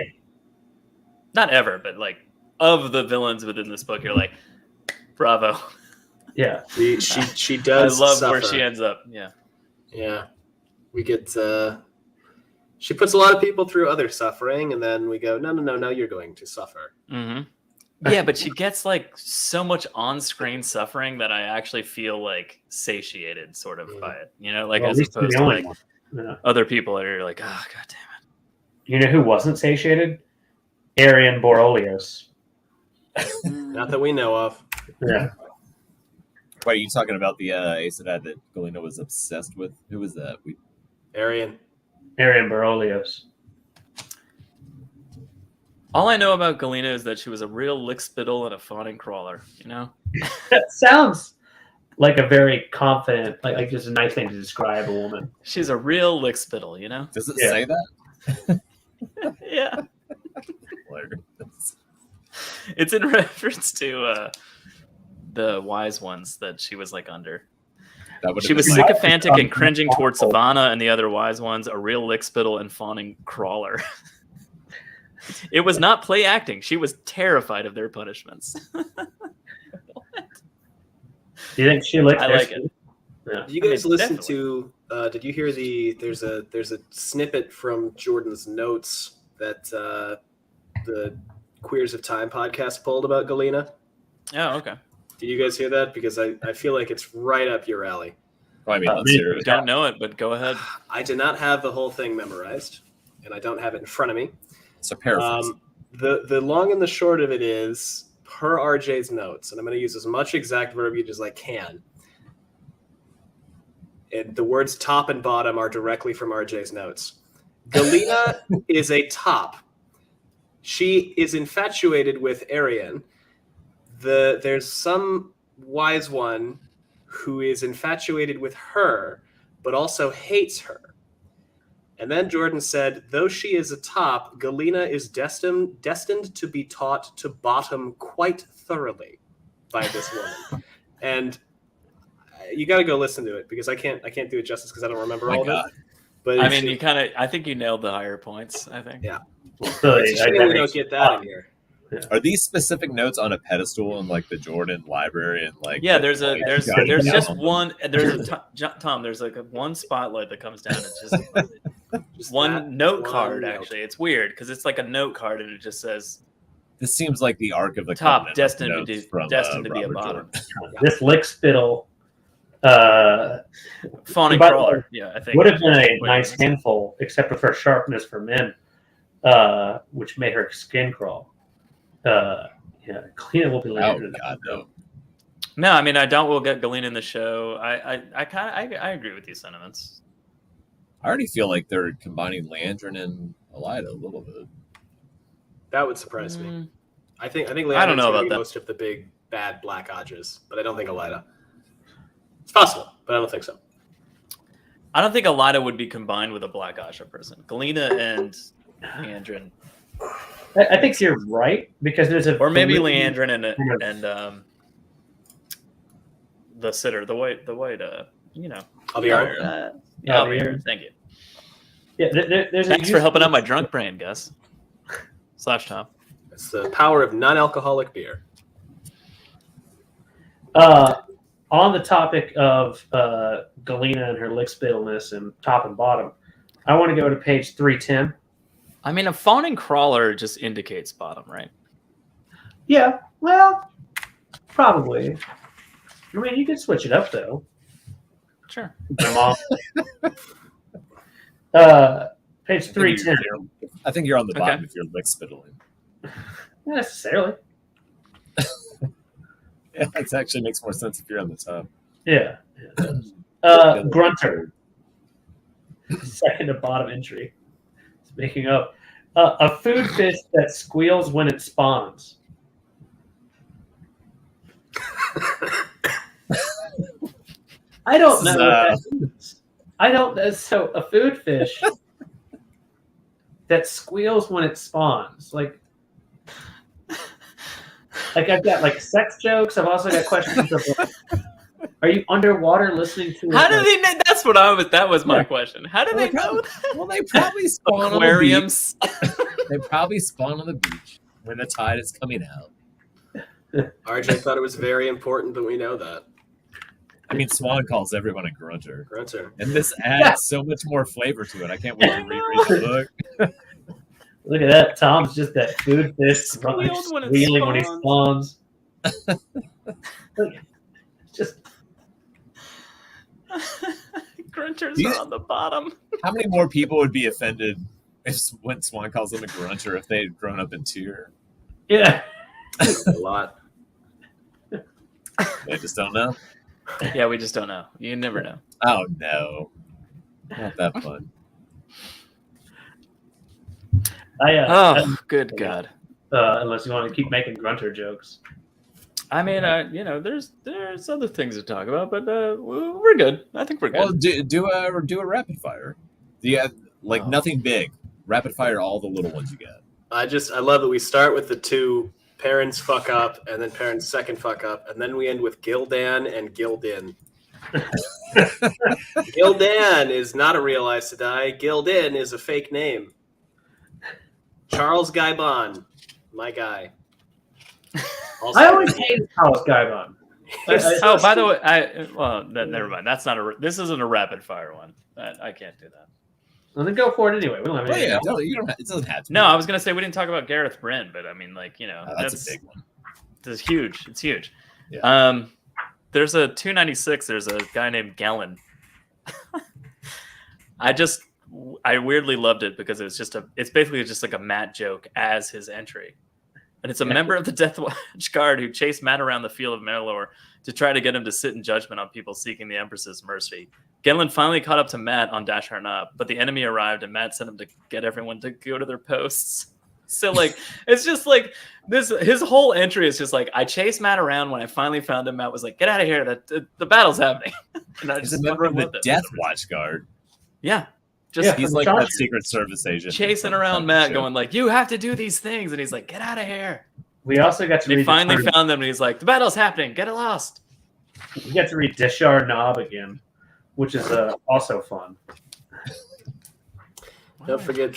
Not ever, but like of the villains within this book, you're like, bravo. Yeah. She does. I love suffer. where she ends up. Yeah. Yeah, we get. She puts a lot of people through other suffering, and then we go, no, you're going to suffer. Mm-hmm. Yeah, but she gets like so much on-screen suffering that I actually feel like satiated sort of by it. Like Well, at as least you're opposed the to only like one. Yeah. other people that are like, oh god damn it. You know who wasn't satiated? Arian Borolios. Not that we know of. Yeah. Wait, are you talking about the Aes Sedai that Galena was obsessed with? Who was that? Arian. Arian Borolios. All I know about Galena is that she was a real lickspittle and a fawning crawler, That sounds like a very confident, like just a nice thing to describe a woman. She's a real lickspittle, Does it Yeah. say that? Yeah. Hilarious. It's in reference to the wise ones that she was like under. That would She have was been- sycophantic and cringing towards Savannah and the other wise ones, a real lickspittle and fawning crawler. It was not play acting. She was terrified of their punishments. Do you think she licks I their like skin? it. Yeah. Did you guys listen definitely. to? Did you hear there's a snippet from Jordan's notes that the Queers of Time podcast pulled about Galena? Oh, okay. Did you guys hear that? Because I feel like it's right up your alley. I mean, let's me hear too. it. Don't know it, but go ahead. I did not have the whole thing memorized, and I don't have it in front of me. It's a paraphrase. The long and the short of it is, per RJ's notes, and I'm going to use as much exact verbiage as I can. And the words top and bottom are directly from RJ's notes. Galena is a top. She is infatuated with Arian. There's some wise one who is infatuated with her, but also hates her. And then Jordan said, though she is a top, Galena is destined to be taught to bottom quite thoroughly by this woman. And you got to go listen to it because I can't do it justice because I don't remember all of it. But I mean, I think you nailed the higher points, I think. Yeah. So, it's a shame we don't get that in here. Are these specific notes on a pedestal in like the Jordan library and like? Yeah, there's like, just down? one. Tom. There's like one spotlight that comes down. It's just one that note one card. note. Actually, it's weird because it's like a note card and it just says This seems like the arc of the top Covenant destined notes to from, be a Robert bottom. Jordan. This lick spittle Fawning But- crawler. Yeah, I think would have been a Wait, nice wait. handful, except for her sharpness for men, which made her skin crawl. Yeah, Galena will be Oh later. God, no! No, I mean I doubt we'll get Galena in the show. I agree with these sentiments. I already feel like they're combining Landrin and Elida a little bit. That would surprise me. I think I don't Leandra's know gonna about be that. most of the big bad black Hodges, but I don't think Elida. It's possible, but I don't think so. I don't think Elida would be combined with a Black Asha person. Galena and Leandrin, I think you're right because there's a or maybe validity- Leandrin and the sitter, the white, Alviar. Alviar. Thank you. Yeah, there's Thanks for helping out my drunk brain, Gus. / Tom. It's the power of non-alcoholic beer. On the topic of Galena and her lickspittleness and top and bottom, I want to go to page 310. I mean, a fawning crawler just indicates bottom, right? Yeah, well, probably. I mean, you could switch it up though. Sure. Page 310. I think you're on the Okay. bottom if you're lick spittling. Not necessarily. Yeah, it actually makes more sense if you're on the top. Yeah. Grunter. Second to bottom entry. Speaking of, a food fish that squeals when it spawns. I don't know what that means. I don't. So a food fish that squeals when it spawns, like I've got like sex jokes. I've also got questions of like, are you underwater listening to? How do they know? That's what I was. That was my question. How do they know? Well, they probably spawn Aquariums. on the beach. They probably spawn on the beach when the tide is coming out. RJ thought it was very important that we know that. I mean, Swan calls everyone a grunter. Grunter. And this adds so much more flavor to it. I can't wait to reread the book. Look at that. Tom's just that food fish Squealed when it squealing when he spawns. Just Grunters are on the bottom. How many more people would be offended when Swan calls them a grunter if they had grown up in Tyr? yeah. A lot. They just don't know. Yeah, we just don't know. You never know. Oh no, not that fun. Good God. Unless you want to keep making grunter jokes. I mean, there's other things to talk about, but we're good. I think we're good. Well, do a rapid fire. Yeah, nothing big. Rapid fire all the little ones you get. I love that we start with the two parents fuck up and then parents second fuck up, and then we end with Gildan and Gildin. Gildan is not a real Aes Sedai. Gildin is a fake name. Charles Gaibon, my guy. Also, I always hated Charles Gaibon. Oh, by the way, never mind. That's not this isn't a rapid fire one. I can't do that. Well, then go for it anyway. We don't have Well, anything yeah, else. no, you don't. It doesn't have to. No, I was gonna say we didn't talk about Gareth Bryn, but I mean, that's a big one. It's huge. It's huge. Yeah. There's a 296. There's a guy named Gellin. I weirdly loved it because it's basically just like a Matt joke as his entry. And it's a member of the Death Watch Guard who chased Matt around the field of Melor to try to get him to sit in judgment on people seeking the Empress's mercy. Gellin finally caught up to Matt on Dash Harnab, but the enemy arrived and Matt sent him to get everyone to go to their posts. So it's just like this. His whole entry is just like, I chased Matt around. When I finally found him, Matt was like, "Get out of here! The battle's happening." And I He's just a member of fucking the loved it. Death Watch Guard. Yeah, just He's like that Secret Service agent chasing around Matt, going like, "You have to do these things," and he's like, "Get out of here!" We also got to They read finally found them, and he's like, "The battle's happening. Get lost." We got to read Deshar Knob again, which is also fun. Don't forget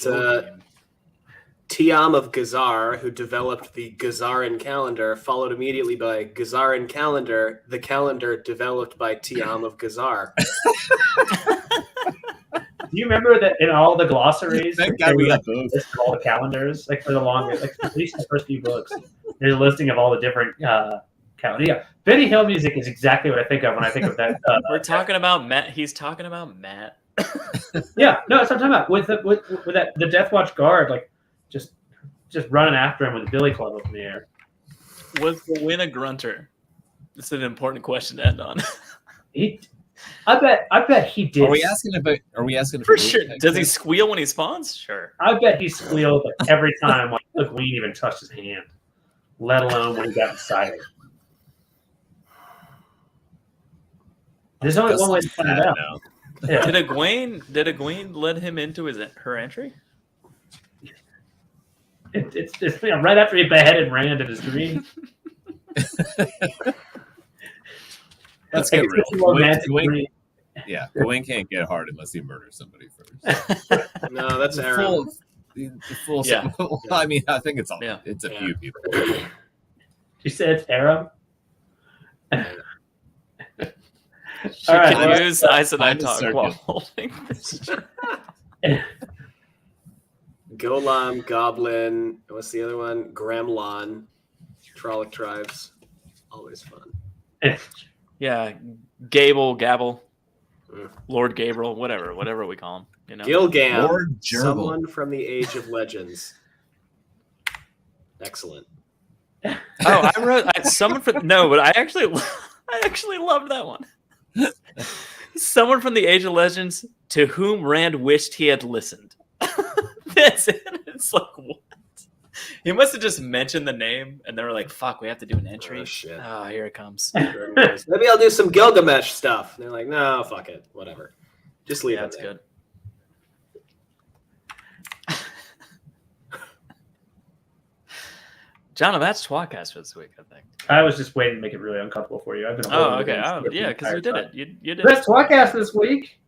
Tiam of Gazar, who developed the Gazarin calendar, followed immediately by Gazarin calendar, the calendar developed by Tiam of Gazar. Do you remember that in all the glossaries, Thank God we got those. list of all the calendars, like for the longest, like at least the first few books, there's a listing of all the different calendars. Yeah, Benny Hill music is exactly what I think of when I think of that. We're talking about Matt. He's talking about Matt. Yeah, no, that's what I'm talking about. With that, the Death Watch Guard, like just running after him with the billy club up in the air. Was the win a grunter? It's an important question to end on. I bet he did. Are we asking if For sure. Does he squeal when he spawns? Sure. I bet he squealed every time like the queen even touched his hand, let alone when he got inside it. There's only one way to find it out. Yeah. Did Egwene let him into her entry? It's right after he beheaded Rand in his dream. Let's get real. Gawain can't get hard unless he murders somebody first. No, that's Aaron. Yeah. I mean, I think it's all. Yeah. It's a few people. You said it's Arab? She All right, can use Ice and I find a talk circuit. while holding this. Golam, Goblin. What's the other one? Gremlon. Trolloc tribes. Always fun. Yeah, Gable, Gabble, Mm. Lord Gabriel, whatever we call him. You know, Gilgam. Lord Gerbil. Someone from the Age of Legends. Excellent. Oh, I wrote someone from but I actually loved that one. Someone from the Age of Legends to whom Rand wished he had listened. That's it. It's like, what? He must have just mentioned the name, and they were like, "Fuck, we have to do an entry." Oh, shit. Oh, here it comes. Maybe I'll do some Gilgamesh stuff. And they're like, no, fuck it. Whatever. Just leave Yeah, it that's there. good. Jono, that's tWoTcast for this week, I think. I was just waiting to make it really uncomfortable for you. I've been holding Okay. against it the Yeah, because you entire did time. it. You did That's it. tWoTcast this week.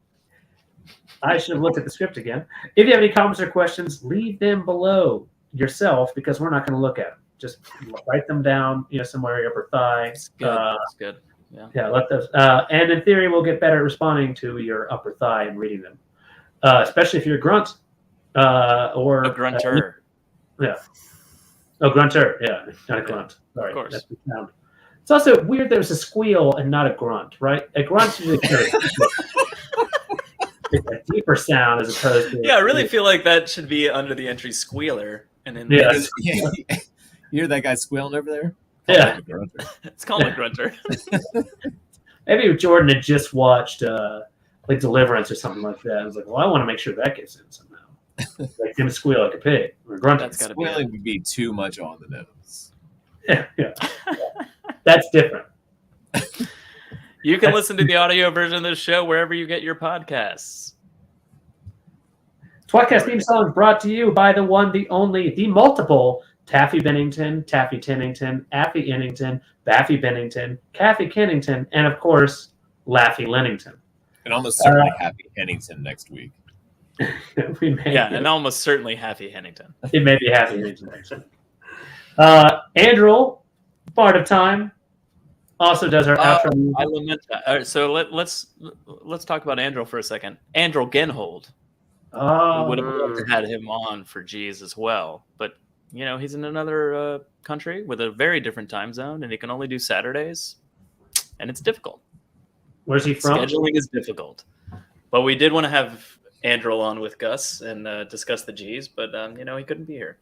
I should have looked at the script again. If you have any comments or questions, leave them below yourself because we're not going to look at them. Just write them down, somewhere in your upper thigh. It's good. That's good. Yeah, let those. And in theory, we'll get better at responding to your upper thigh and reading them, especially if you're a grunt or A grunter. yeah. Oh, grunter. Yeah, not a grunt. Sorry, Of course. that's the sound. It's also weird there's a squeal and not a grunt, right? A grunt is a deeper sound as opposed to. Yeah, I really feel like that should be under the entry squealer. And then Yeah. You hear that guy squealing over there? Yeah. it's called a grunter. Maybe if Jordan had just watched like Deliverance or something like that. I was like, well, I want to make sure that gets in somehow. Like him squeal like a pig or grunt. That's gotta be Squealing it. would be too much on the nose. Yeah. That's different. You can listen to the audio version of this show wherever you get your podcasts. tWoTcast theme song brought to you by the one, the only, the multiple Taffy Bennington, Taffy Tennington, Affy Innington, Baffy Bennington, Kathy Kennington, and of course, Laffy Lennington. And almost certainly Happy Hennington next week. And almost certainly Happy Hennington. It may be Happy Hennington next week. Andrew, Bard of Time, also does our outro music. I lament that. All right, so let's talk about Andrew for a second. Andrew Genhold. Oh, We would have loved to had him on for G's as well, but he's in another country with a very different time zone, and he can only do Saturdays, and it's difficult. where's he from? Scheduling is difficult, but we did want to have Andrew on with Gus and discuss the G's, but he couldn't be here.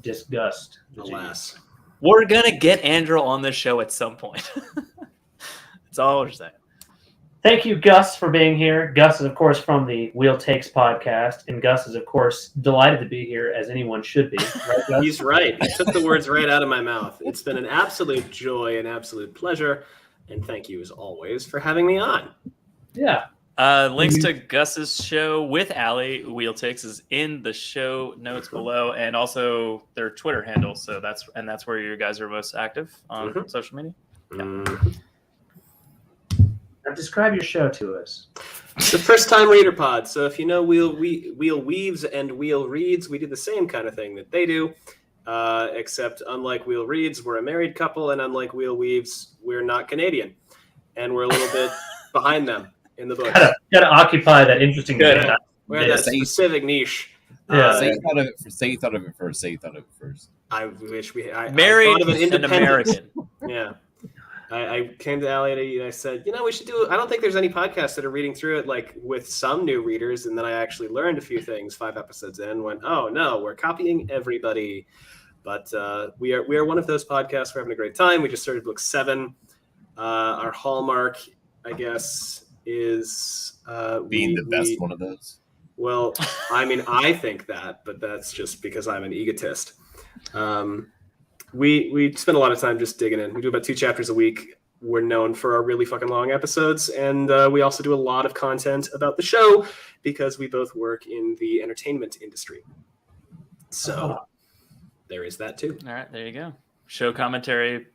Disgust. Alas. We're gonna get Andrew on this show at some point. That's all we're saying. Thank you, Gus, for being here. Gus is, of course, from the Wheel Takes podcast, and Gus is, of course, delighted to be here, as anyone should be. Right, Gus? He's right. He took the words right out of my mouth. It's been an absolute joy and absolute pleasure. And thank you, as always, for having me on. Yeah. Links to Gus's show with Allie, Wheel Takes, is in the show notes below, and also their Twitter handle. So that's where you guys are most active on social media. Now describe your show to us. It's the first time reader pod. So if you know Wheel Weaves and Wheel Reads, we do the same kind of thing that they do. Except unlike Wheel Reads, we're a married couple, and unlike Wheel Weaves, we're not Canadian. And we're a little bit behind them in the book. Gotta occupy that interesting. Good. We're in that specific niche. Yeah. Say you thought of it first. I wish we. I Married thought of an and independent. American. Yeah. I came to Allie and I said, we should do. I don't think there's any podcasts that are reading through it like with some new readers. And then I actually learned a few things 5 episodes in. Went, oh no, we're copying everybody. But we are one of those podcasts. We're having a great time. We just started book 7. Our hallmark, I guess, is Being the best one of those. Well, I mean, I think that, but that's just because I'm an egotist. We spend a lot of time just digging in. We do about 2 chapters a week. We're known for our really fucking long episodes, and we also do a lot of content about the show because we both work in the entertainment industry. So there is that too. All right, there you go. Show commentary,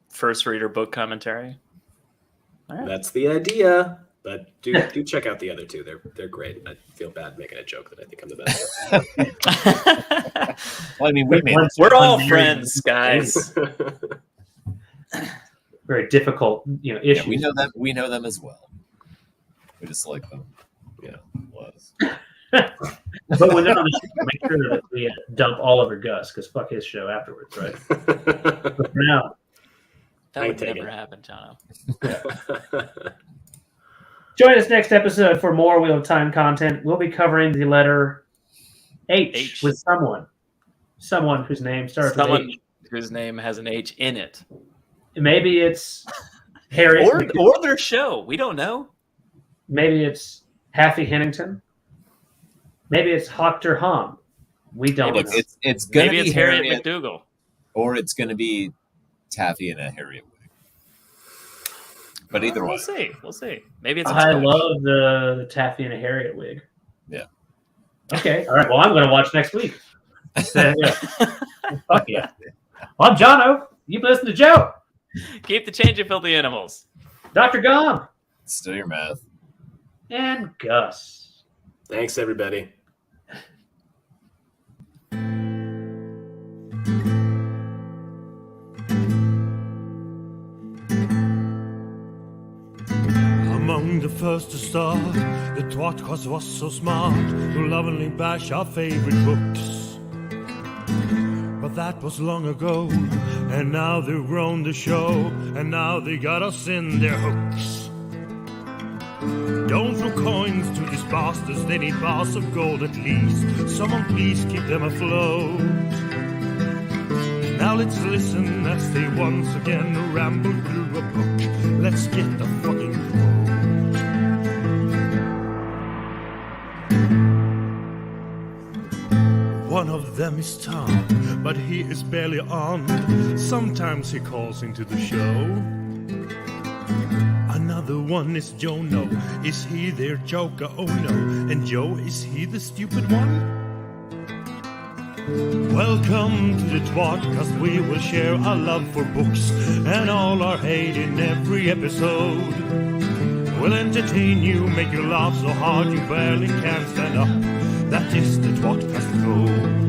first reader book commentary. All right. That's the idea. But do check out the other 2. They're great. I feel bad making a joke that I think I'm the best. Well, I mean, we're all friends, guys. Very difficult, issues. Yeah, we know them as well. We just like them. Yeah, was. But when they're on the show, make sure that we dump Oliver Gus, because fuck his show afterwards, right? But for now, That would never happen, Jono. Join us next episode for more Wheel of Time content. We'll be covering the letter H. with someone whose name starts with H. Whose name has an H in it. Maybe it's Harriet. Or their show. We don't know. Maybe it's Haffy Hennington. Maybe it's Hoctor Hom. We don't know. It's gonna Maybe be it's Harriet McDougal. Or it's going to be Taffy in a Harriet wig. But either way. We'll see. Maybe it's I love the Taffy and a Harriet wig. Yeah. Okay. All right. Well, I'm going to watch next week. So, yeah. Fuck yeah. Well, I'm Jono. You've listened to Joe. Keep the change, you filthy animals. Dr. Gom. Still your math. And Gus. Thanks, everybody. Among the first to start, the tWoTcast was so smart to lovingly bash our favorite books. But that was long ago, and now they've grown the show, and now they got us in their hooks. Don't throw coins to these bastards, they need bars of gold at least. Someone please keep them afloat. Now let's listen as they once again ramble through a book. Let's get the fucking quote. One of them is Tom, but he is barely on. Sometimes he calls into the show. Another one is Jono. Is he their joker? Oh no. And Joe, is he the stupid one? Welcome to the tWoTcast. We will share our love for books and all our hate in every episode. We'll entertain you, make you laugh so hard you barely can stand up. That is the tWoTcast code.